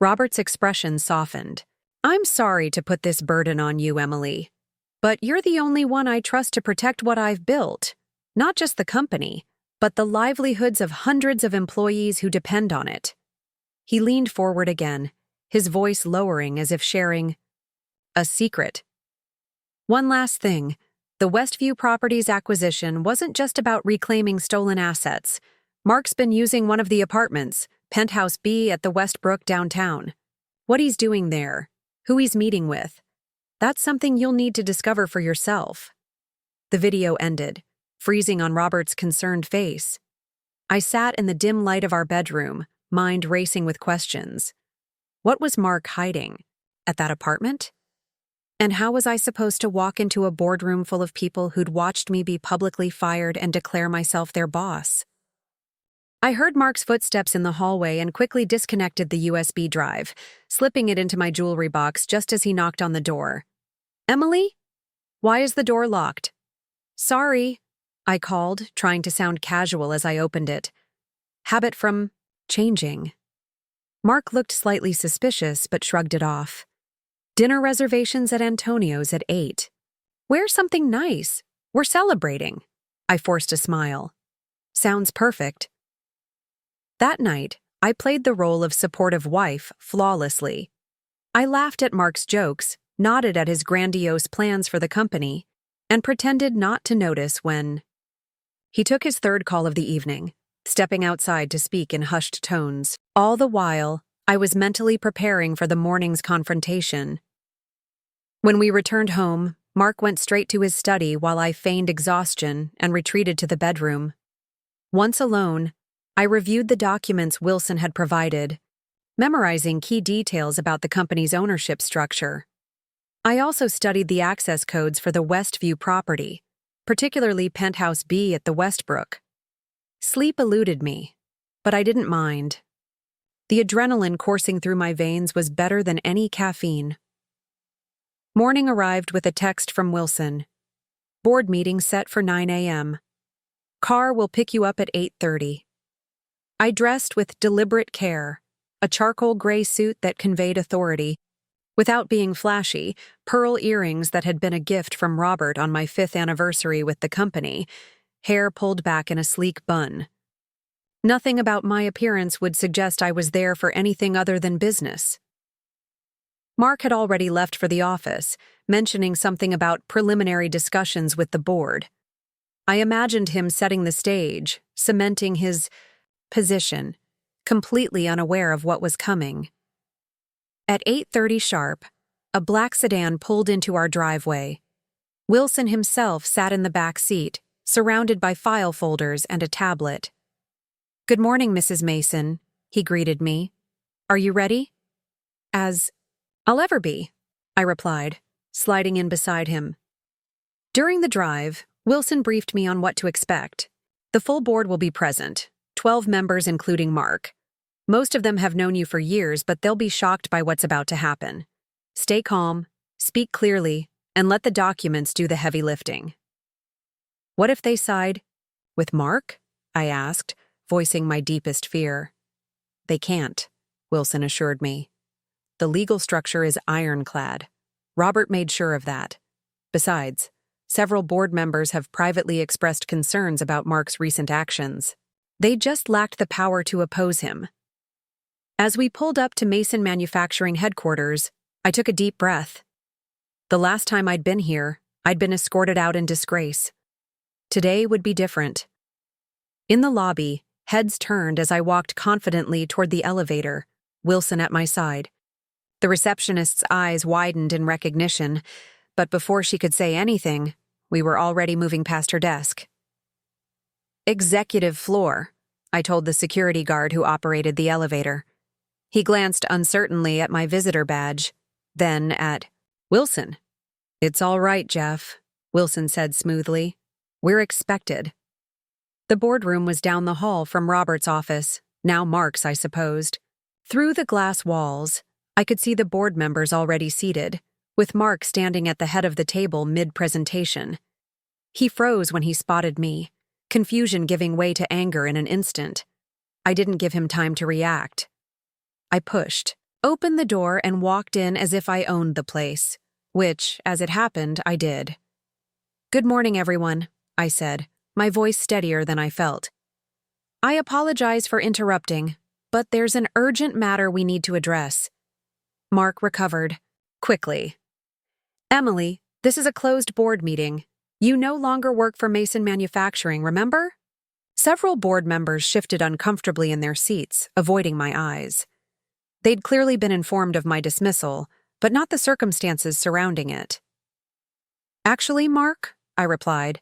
Robert's expression softened. "I'm sorry to put this burden on you, Emily, but you're the only one I trust to protect what I've built. Not just the company, but the livelihoods of hundreds of employees who depend on it." He leaned forward again, his voice lowering as if sharing a secret. One last thing. The Westview Properties acquisition wasn't just about reclaiming stolen assets. Mark's been using one of the apartments, Penthouse B at the Westbrook downtown. What he's doing there, who he's meeting with, that's something you'll need to discover for yourself. The video ended, freezing on Robert's concerned face. I sat in the dim light of our bedroom, mind racing with questions. What was Mark hiding? At that apartment? And how was I supposed to walk into a boardroom full of people who'd watched me be publicly fired and declare myself their boss? I heard Mark's footsteps in the hallway and quickly disconnected the USB drive, slipping it into my jewelry box just as he knocked on the door. "Emily? Why is the door locked?" "Sorry," I called, trying to sound casual as I opened it. "Habit from changing." Mark looked slightly suspicious but shrugged it off. "Dinner reservations at Antonio's at 8. Wear something nice. We're celebrating." I forced a smile. "Sounds perfect." That night, I played the role of supportive wife flawlessly. I laughed at Mark's jokes, nodded at his grandiose plans for the company, and pretended not to notice when he took his third call of the evening, stepping outside to speak in hushed tones. All the while, I was mentally preparing for the morning's confrontation. When we returned home, Mark went straight to his study while I feigned exhaustion and retreated to the bedroom. Once alone, I reviewed the documents Wilson had provided, memorizing key details about the company's ownership structure. I also studied the access codes for the Westview property, particularly Penthouse B at the Westbrook. Sleep eluded me, but I didn't mind. The adrenaline coursing through my veins was better than any caffeine. Morning arrived with a text from Wilson. "Board meeting set for 9 a.m. Car will pick you up at 8:30. I dressed with deliberate care, a charcoal gray suit that conveyed authority. Without being flashy, pearl earrings that had been a gift from Robert on my 5th anniversary with the company, hair pulled back in a sleek bun. Nothing about my appearance would suggest I was there for anything other than business. Mark had already left for the office, mentioning something about preliminary discussions with the board. I imagined him setting the stage, cementing his position, completely unaware of what was coming. At 8:30 sharp, a black sedan pulled into our driveway. Wilson himself sat in the back seat, surrounded by file folders and a tablet. "Good morning, Mrs. Mason," he greeted me. "Are you ready?" "As I'll ever be," I replied, sliding in beside him. During the drive, Wilson briefed me on what to expect. The full board will be present, 12 members including Mark. Most of them have known you for years, but they'll be shocked by what's about to happen. Stay calm, speak clearly, and let the documents do the heavy lifting. "What if they side with Mark?" I asked, voicing my deepest fear. "They can't," Wilson assured me. "The legal structure is ironclad. Robert made sure of that. Besides, several board members have privately expressed concerns about Mark's recent actions. They just lacked the power to oppose him." As we pulled up to Mason Manufacturing headquarters, I took a deep breath. The last time I'd been here, I'd been escorted out in disgrace. Today would be different. In the lobby, heads turned as I walked confidently toward the elevator, Wilson at my side. The receptionist's eyes widened in recognition, but before she could say anything, we were already moving past her desk. "Executive floor," I told the security guard who operated the elevator. He glanced uncertainly at my visitor badge, then at Wilson. "It's all right, Jeff," Wilson said smoothly. "We're expected." The boardroom was down the hall from Robert's office, now Mark's, I supposed. Through the glass walls, I could see the board members already seated, with Mark standing at the head of the table mid-presentation. He froze when he spotted me, confusion giving way to anger in an instant. I didn't give him time to react. I pushed, opened the door, and walked in as if I owned the place, which, as it happened, I did. "Good morning, everyone," I said, my voice steadier than I felt. "I apologize for interrupting, but there's an urgent matter we need to address. Mark recovered quickly. Emily, this is a closed board meeting. You no longer work for Mason Manufacturing, remember? Several board members shifted uncomfortably in their seats, avoiding my eyes. They'd clearly been informed of my dismissal, but not the circumstances surrounding it. Actually, Mark, I replied,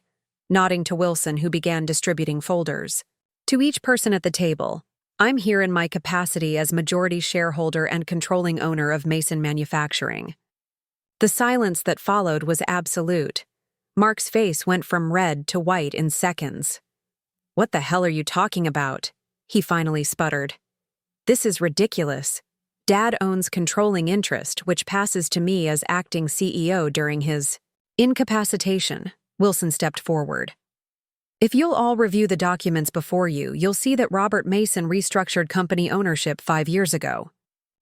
nodding to Wilson, who began distributing folders. To each person at the table, I'm here in my capacity as majority shareholder and controlling owner of Mason Manufacturing. The silence that followed was absolute. Mark's face went from red to white in seconds. What the hell are you talking about? He finally sputtered. This is ridiculous. Dad owns controlling interest, which passes to me as acting CEO during his incapacitation. Wilson stepped forward. If you'll all review the documents before you, you'll see that Robert Mason restructured company ownership 5 years ago.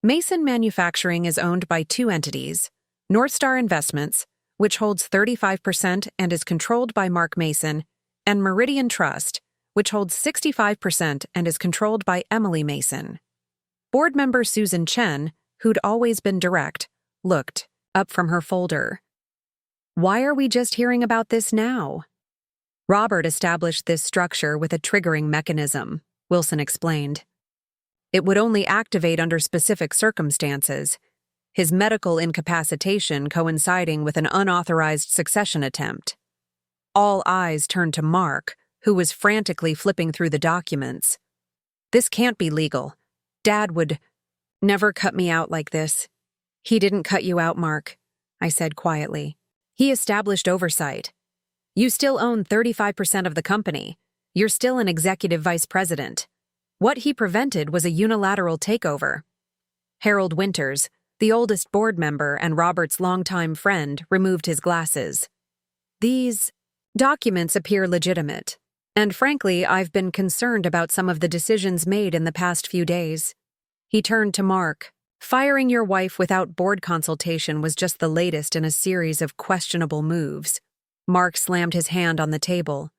Mason Manufacturing is owned by two entities, Northstar Investments, which holds 35% and is controlled by Mark Mason, and Meridian Trust, which holds 65% and is controlled by Emily Mason. Board member Susan Chen, who'd always been direct, looked up from her folder. Why are we just hearing about this now? Robert established this structure with a triggering mechanism, Wilson explained. It would only activate under specific circumstances, his medical incapacitation coinciding with an unauthorized succession attempt. All eyes turned to Mark, who was frantically flipping through the documents. This can't be legal. Dad would never cut me out like this. He didn't cut you out, Mark, I said quietly. He established oversight. You still own 35% of the company. You're still an executive vice president. What he prevented was a unilateral takeover. Harold Winters, the oldest board member and Robert's longtime friend, removed his glasses. These documents appear legitimate, and frankly, I've been concerned about some of the decisions made in the past few days. He turned to Mark. Firing your wife without board consultation was just the latest in a series of questionable moves. Mark slammed his hand on the table.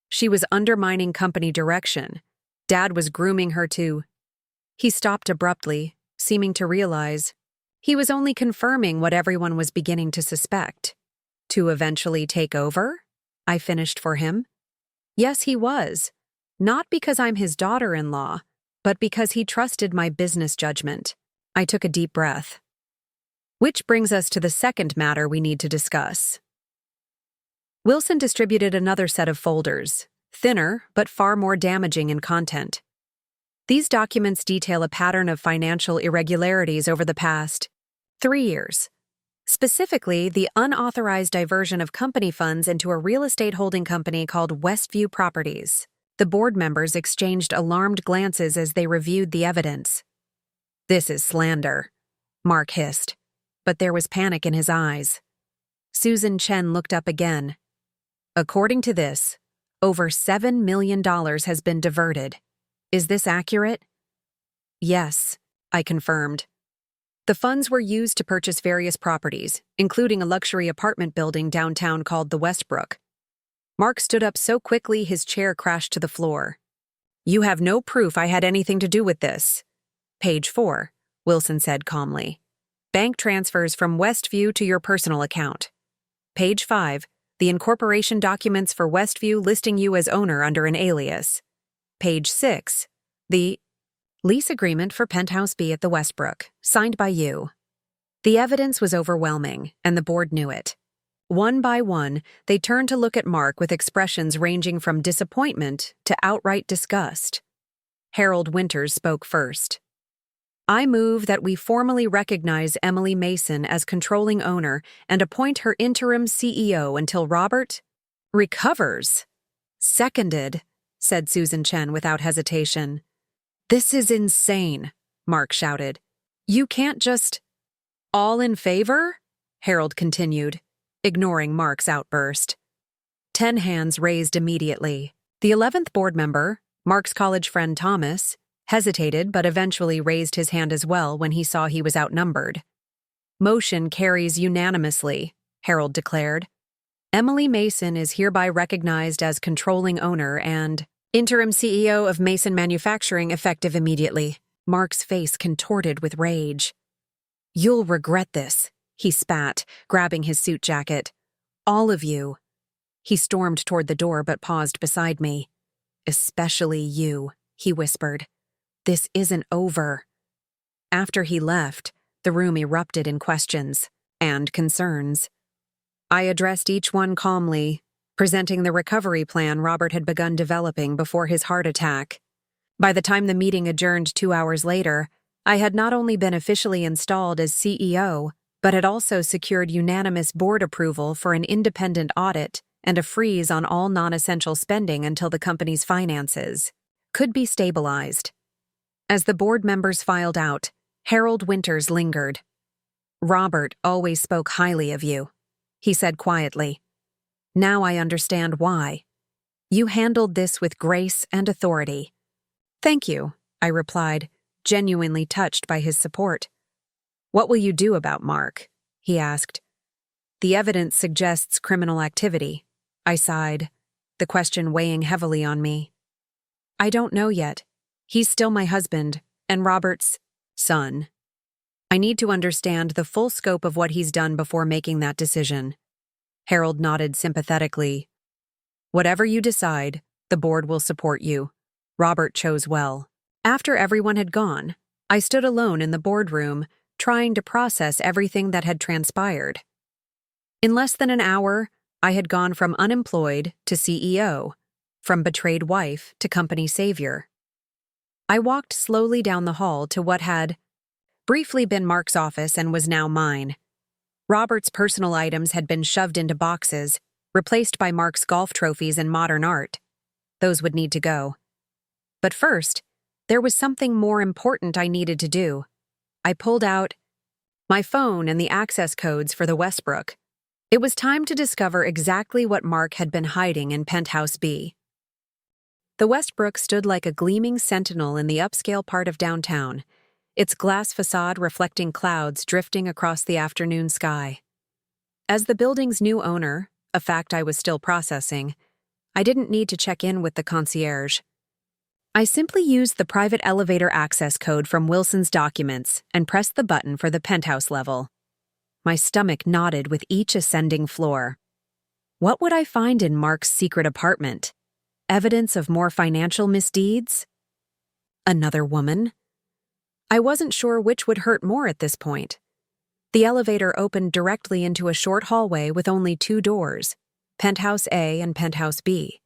She was undermining company direction. Dad was grooming her to... He stopped abruptly, seeming to realize he was only confirming what everyone was beginning to suspect. To eventually take over? I finished for him. Yes, he was. Not because I'm his daughter-in-law, but because he trusted my business judgment. I took a deep breath. Which brings us to the second matter we need to discuss. Wilson distributed another set of folders, thinner but far more damaging in content. These documents detail a pattern of financial irregularities over the past 3 years. Specifically, the unauthorized diversion of company funds into a real estate holding company called Westview Properties. The board members exchanged alarmed glances as they reviewed the evidence. This is slander, Mark hissed, but there was panic in his eyes. Susan Chen looked up again. According to this, over $7 million has been diverted. Is this accurate? Yes, I confirmed. The funds were used to purchase various properties, including a luxury apartment building downtown called the Westbrook. Mark stood up so quickly his chair crashed to the floor. You have no proof I had anything to do with this. Page 4, Wilson said calmly. Bank transfers from Westview to your personal account. Page 5, the incorporation documents for Westview listing you as owner under an alias. Page 6, the lease agreement for Penthouse B at the Westbrook, signed by you. The evidence was overwhelming, and the board knew it. One by one, they turned to look at Mark with expressions ranging from disappointment to outright disgust. Harold Winters spoke first. I move that we formally recognize Emily Mason as controlling owner and appoint her interim CEO until Robert recovers. Seconded, said Susan Chen without hesitation. This is insane, Mark shouted. You can't just... All in favor? Harold continued, ignoring Mark's outburst. 10 hands raised immediately. The 11th board member, Mark's college friend Thomas, hesitated but eventually raised his hand as well when he saw he was outnumbered. Motion carries unanimously, Harold declared. Emily Mason is hereby recognized as controlling owner and interim CEO of Mason Manufacturing effective immediately. Mark's face contorted with rage. "You'll regret this," he spat, grabbing his suit jacket. "All of you." He stormed toward the door but paused beside me. "Especially you," he whispered. "This isn't over." After he left, the room erupted in questions and concerns. I addressed each one calmly, presenting the recovery plan Robert had begun developing before his heart attack. By the time the meeting adjourned 2 hours later, I had not only been officially installed as CEO, but had also secured unanimous board approval for an independent audit and a freeze on all non-essential spending until the company's finances could be stabilized. As the board members filed out, Harold Winters lingered. "Robert always spoke highly of you," he said quietly. "Now I understand why. You handled this with grace and authority." "Thank you," I replied, genuinely touched by his support. "What will you do about Mark?" he asked. "The evidence suggests criminal activity," I sighed, the question weighing heavily on me. "I don't know yet. He's still my husband, and Robert's son. I need to understand the full scope of what he's done before making that decision." Harold nodded sympathetically. "Whatever you decide, the board will support you. Robert chose well." After everyone had gone, I stood alone in the boardroom, trying to process everything that had transpired. In less than an hour, I had gone from unemployed to CEO, from betrayed wife to company savior. I walked slowly down the hall to what had briefly been Mark's office and was now mine. Robert's personal items had been shoved into boxes, replaced by Mark's golf trophies and modern art. Those would need to go. But first, there was something more important I needed to do. I pulled out my phone and the access codes for the Westbrook. It was time to discover exactly what Mark had been hiding in Penthouse B. The Westbrook stood like a gleaming sentinel in the upscale part of downtown, its glass facade reflecting clouds drifting across the afternoon sky. As the building's new owner, a fact I was still processing, I didn't need to check in with the concierge. I simply used the private elevator access code from Wilson's documents and pressed the button for the penthouse level. My stomach knotted with each ascending floor. What would I find in Mark's secret apartment? Evidence of more financial misdeeds? Another woman? I wasn't sure which would hurt more at this point. The elevator opened directly into a short hallway with only 2 doors, Penthouse A and Penthouse B.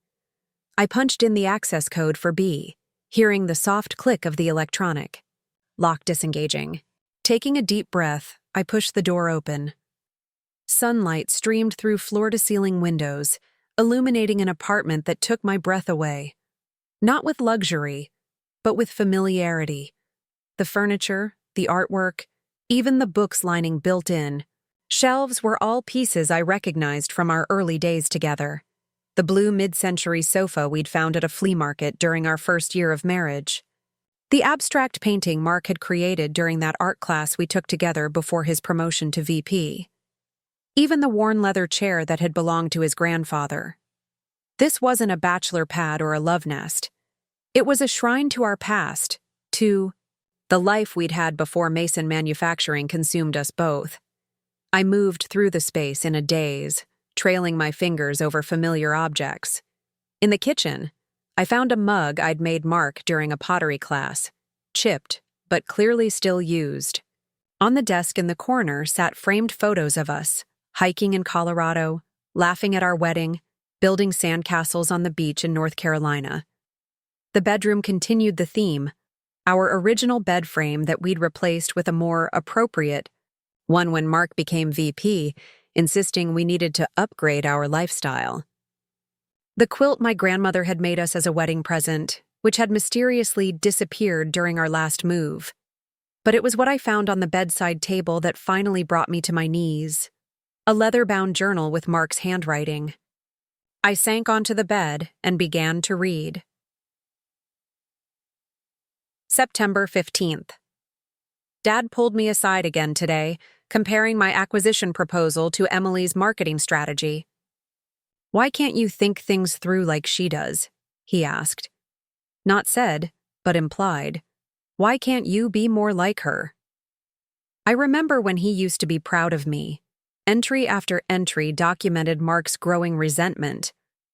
I punched in the access code for B, hearing the soft click of the electronic. Lock disengaging. Taking a deep breath, I pushed the door open. Sunlight streamed through floor-to-ceiling windows, illuminating an apartment that took my breath away. Not with luxury, but with familiarity. The furniture, the artwork, even the books lining built-in. Shelves were all pieces I recognized from our early days together. The blue mid-century sofa we'd found at a flea market during our first year of marriage. The abstract painting Mark had created during that art class we took together before his promotion to VP. Even the worn leather chair that had belonged to his grandfather. This wasn't a bachelor pad or a love nest. It was a shrine to our past, to the life we'd had before Mason Manufacturing consumed us both. I moved through the space in a daze, trailing my fingers over familiar objects. In the kitchen, I found a mug I'd made Mark during a pottery class, chipped, but clearly still used. On the desk in the corner sat framed photos of us, hiking in Colorado, laughing at our wedding, building sandcastles on the beach in North Carolina. The bedroom continued the theme, our original bed frame that we'd replaced with a more appropriate one when Mark became VP, insisting we needed to upgrade our lifestyle. The quilt my grandmother had made us as a wedding present, which had mysteriously disappeared during our last move. But it was what I found on the bedside table that finally brought me to my knees. A leather-bound journal with Mark's handwriting. I sank onto the bed and began to read. September 15th. Dad pulled me aside again today, comparing my acquisition proposal to Emily's marketing strategy. "Why can't you think things through like she does?" he asked. Not said, but implied. Why can't you be more like her? I remember when he used to be proud of me. Entry after entry documented Mark's growing resentment,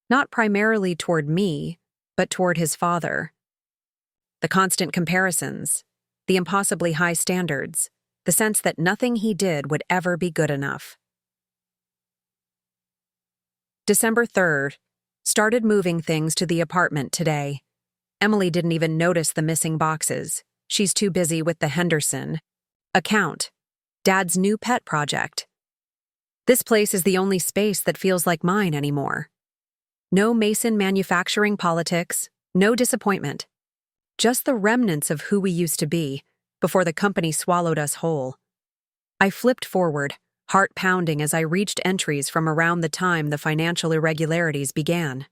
not primarily toward me, but toward his father. The constant comparisons, the impossibly high standards, the sense that nothing he did would ever be good enough. December 3rd. Started moving things to the apartment today. Emily didn't even notice the missing boxes. She's too busy with the Henderson account, Dad's new pet project. This place is the only space that feels like mine anymore. No Mason manufacturing politics, no disappointment. Just the remnants of who we used to be before the company swallowed us whole. I flipped forward, heart pounding as I reached entries from around the time the financial irregularities began.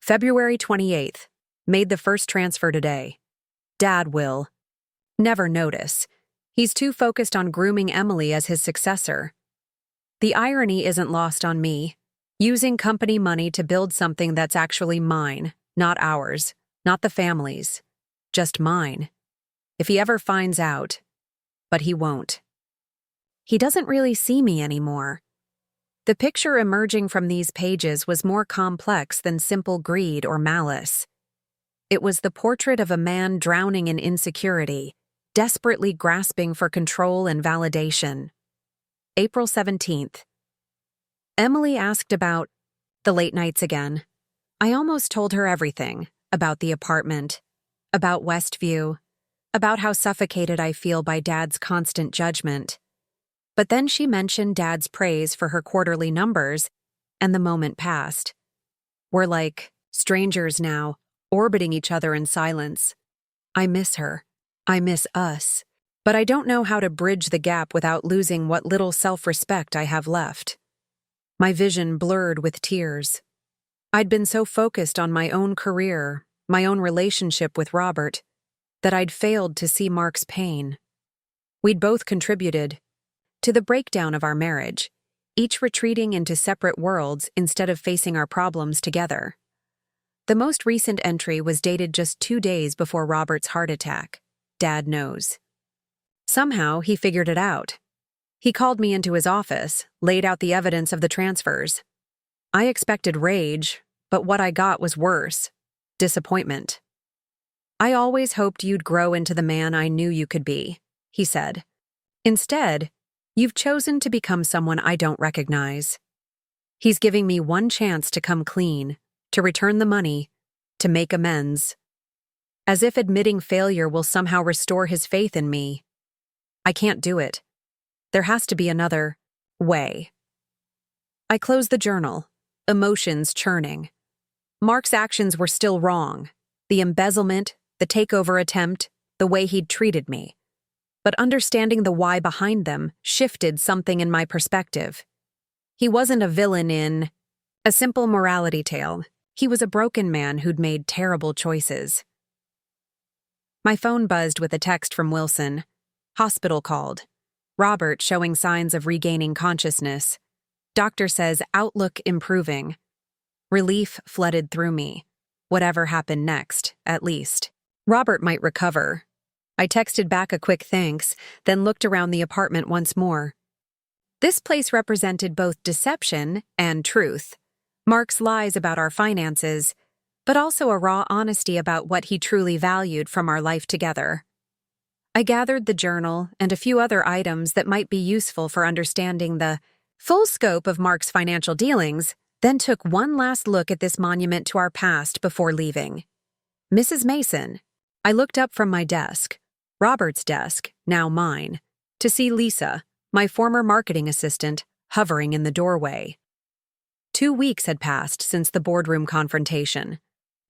February 28th. Made the first transfer today. Dad will never notice. He's too focused on grooming Emily as his successor. The irony isn't lost on me. Using company money to build something that's actually mine, not ours, not the family's, just mine. If he ever finds out, but he won't. He doesn't really see me anymore. The picture emerging from these pages was more complex than simple greed or malice. It was the portrait of a man drowning in insecurity, desperately grasping for control and validation. April 17th. Emily asked about the late nights again. I almost told her everything, about the apartment, about Westview, about how suffocated I feel by Dad's constant judgment. But then she mentioned Dad's praise for her quarterly numbers, and the moment passed. We're like strangers now, orbiting each other in silence. I miss her. I miss us. But I don't know how to bridge the gap without losing what little self-respect I have left. My vision blurred with tears. I'd been so focused on my own career, my own relationship with Robert, that I'd failed to see Mark's pain. We'd both contributed to the breakdown of our marriage, each retreating into separate worlds instead of facing our problems together. The most recent entry was dated just 2 days before Robert's heart attack. Dad knows. Somehow, he figured it out. He called me into his office, laid out the evidence of the transfers. I expected rage, but what I got was worse. Disappointment. I always hoped you'd grow into the man I knew you could be, he said. Instead, you've chosen to become someone I don't recognize. He's giving me one chance to come clean, to return the money, to make amends. As if admitting failure will somehow restore his faith in me. I can't do it. There has to be another way. I closed the journal, emotions churning. Mark's actions were still wrong. The embezzlement, the takeover attempt, the way he'd treated me. But understanding the why behind them shifted something in my perspective. He wasn't a villain in a simple morality tale. He was a broken man who'd made terrible choices. My phone buzzed with a text from Wilson. Hospital called. Robert showing signs of regaining consciousness. Doctor says outlook improving. Relief flooded through me. Whatever happened next, at least. Robert might recover. I texted back a quick thanks, then looked around the apartment once more. This place represented both deception and truth. Mark's lies about our finances, but also a raw honesty about what he truly valued from our life together. I gathered the journal and a few other items that might be useful for understanding the full scope of Mark's financial dealings, then took one last look at this monument to our past before leaving. Mrs. Mason. I looked up from my desk, Robert's desk, now mine, to see Lisa, my former marketing assistant, hovering in the doorway. 2 weeks had passed since the boardroom confrontation.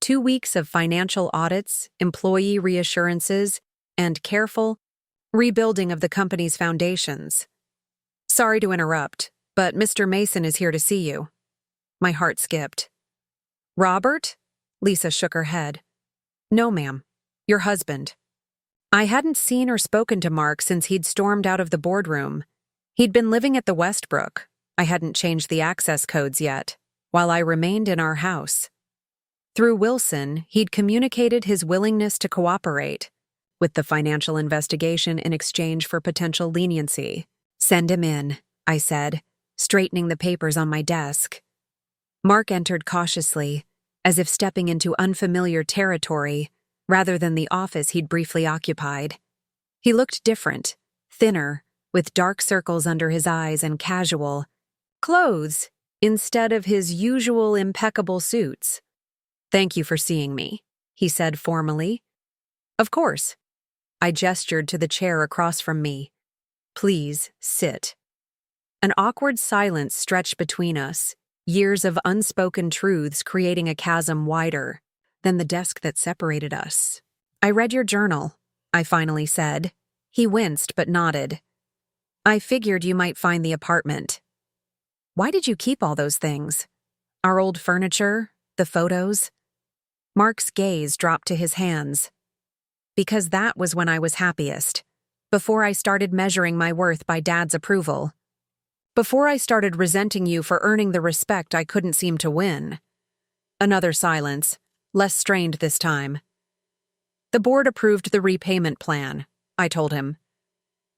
2 weeks of financial audits, employee reassurances, and careful rebuilding of the company's foundations. Sorry to interrupt, but Mr. Mason is here to see you. My heart skipped. Robert? Lisa shook her head. No, ma'am. Your husband. I hadn't seen or spoken to Mark since he'd stormed out of the boardroom. He'd been living at the Westbrook. I hadn't changed the access codes yet, while I remained in our house. Through Wilson, he'd communicated his willingness to cooperate. with the financial investigation in exchange for potential leniency. Send him in, I said, straightening the papers on my desk. Mark entered cautiously, as if stepping into unfamiliar territory rather than the office he'd briefly occupied. He looked different, thinner, with dark circles under his eyes and casual clothes instead of his usual impeccable suits. "Thank you for seeing me," he said formally. "Of course." I gestured to the chair across from me. "Please, sit." An awkward silence stretched between us, years of unspoken truths creating a chasm wider than the desk that separated us. "I read your journal," I finally said. He winced but nodded. "I figured you might find the apartment." "Why did you keep all those things? Our old furniture? The photos?" Mark's gaze dropped to his hands. "Because that was when I was happiest, before I started measuring my worth by Dad's approval. Before I started resenting you for earning the respect I couldn't seem to win." Another silence, less strained this time. "The board approved the repayment plan," I told him.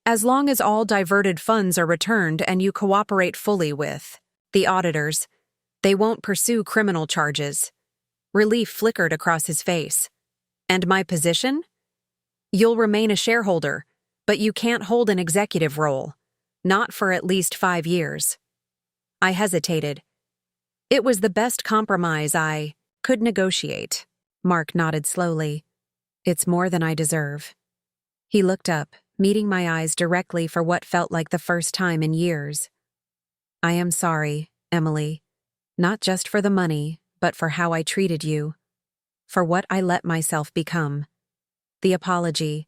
"As long as all diverted funds are returned and you cooperate fully with the auditors, they won't pursue criminal charges." Relief flickered across his face. "And my position? You'll remain a shareholder, but you can't hold an executive role. Not for at least 5 years." I hesitated. "It was the best compromise I could negotiate." Mark nodded slowly. "It's more than I deserve." He looked up, meeting my eyes directly for what felt like the first time in years. "I am sorry, Emily. Not just for the money, but for how I treated you. For what I let myself become." The apology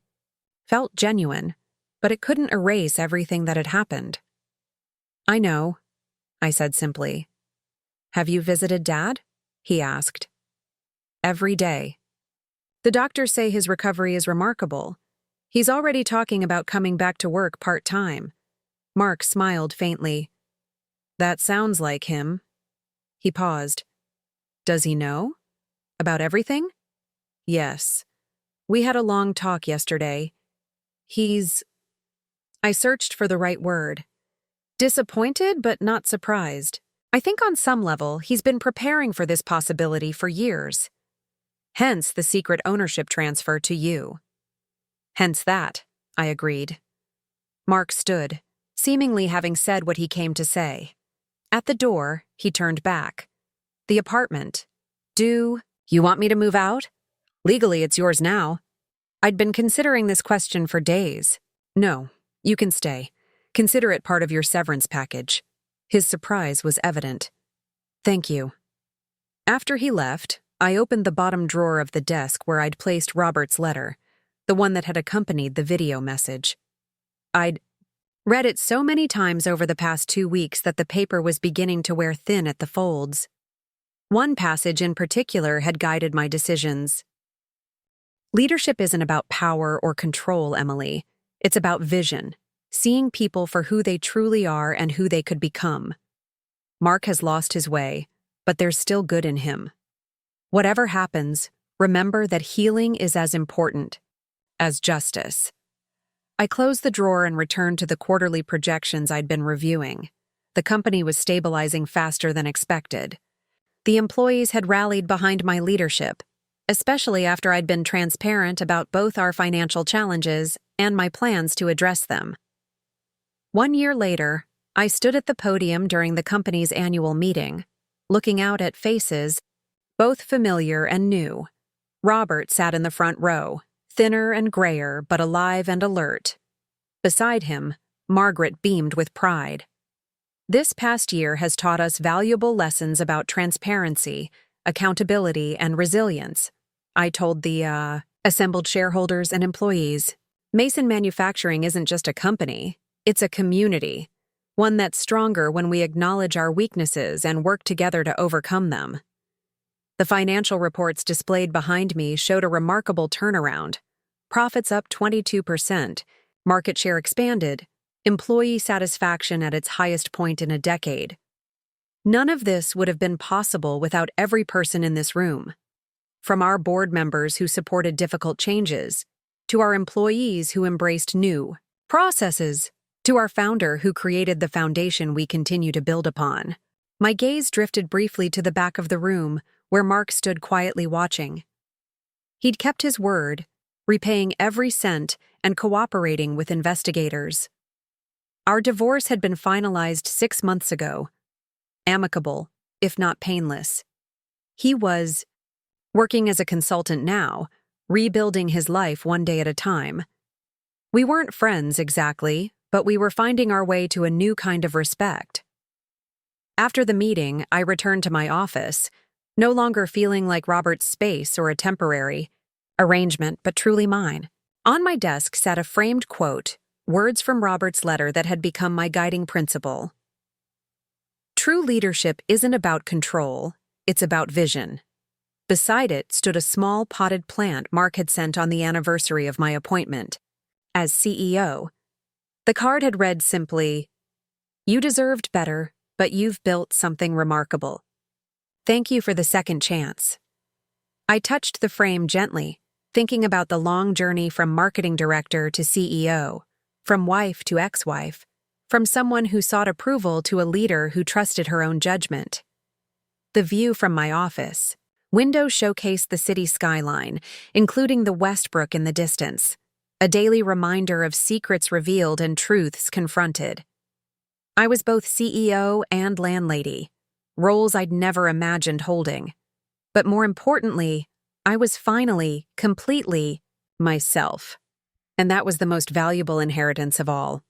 felt genuine, but it couldn't erase everything that had happened. "I know," I said simply. "Have you visited Dad?" he asked. "Every day. The doctors say his recovery is remarkable. He's already talking about coming back to work part-time." Mark smiled faintly. "That sounds like him." He paused. "Does he know? About everything?" "Yes. We had a long talk yesterday. He's—" I searched for the right word. Disappointed, but not surprised. I think on some level, he's been preparing for this possibility for years. Hence the secret ownership transfer to you. "Hence that," I agreed. Mark stood, seemingly having said what he came to say. At the door, he turned back. "The apartment. Do you want me to move out? Legally, it's yours now." I'd been considering this question for days. "No, you can stay. Consider it part of your severance package." His surprise was evident. "Thank you." After he left, I opened the bottom drawer of the desk where I'd placed Robert's letter, the one that had accompanied the video message. I'd read it so many times over the past 2 weeks that the paper was beginning to wear thin at the folds. One passage in particular had guided my decisions. "Leadership isn't about power or control, Emily. It's about vision, seeing people for who they truly are and who they could become. Mark has lost his way, but there's still good in him. Whatever happens, remember that healing is as important as justice." I closed the drawer and returned to the quarterly projections I'd been reviewing. The company was stabilizing faster than expected. The employees had rallied behind my leadership, especially after I'd been transparent about both our financial challenges and my plans to address them. 1 year later, I stood at the podium during the company's annual meeting, looking out at faces, both familiar and new. Robert sat in the front row, thinner and grayer but alive and alert. Beside him, Margaret beamed with pride. This past year has taught us valuable lessons about transparency, accountability, and resilience, I told the assembled shareholders and employees. Mason Manufacturing isn't just a company, it's a community, one that's stronger when we acknowledge our weaknesses and work together to overcome them. The financial reports displayed behind me showed a remarkable turnaround. Profits up 22%, market share expanded, employee satisfaction at its highest point in a decade. None of this would have been possible without every person in this room. From our board members who supported difficult changes, to our employees who embraced new processes, to our founder who created the foundation we continue to build upon. My gaze drifted briefly to the back of the room, where Mark stood quietly watching. He'd kept his word, repaying every cent and cooperating with investigators. Our divorce had been finalized 6 months ago. Amicable, if not painless. He was working as a consultant now, rebuilding his life one day at a time. We weren't friends exactly, but we were finding our way to a new kind of respect. After the meeting, I returned to my office, no longer feeling like Robert's space or a temporary arrangement, but truly mine. On my desk sat a framed quote, words from Robert's letter that had become my guiding principle. True leadership isn't about control, it's about vision. Beside it stood a small potted plant Mark had sent on the anniversary of my appointment as CEO. The card had read simply, "You deserved better, but you've built something remarkable. Thank you for the second chance." I touched the frame gently, thinking about the long journey from marketing director to CEO, from wife to ex-wife, from someone who sought approval to a leader who trusted her own judgment. The view from my office. Windows showcased the city skyline, including the Westbrook in the distance, a daily reminder of secrets revealed and truths confronted. I was both CEO and landlady, roles I'd never imagined holding. But more importantly, I was finally, completely, myself. And that was the most valuable inheritance of all.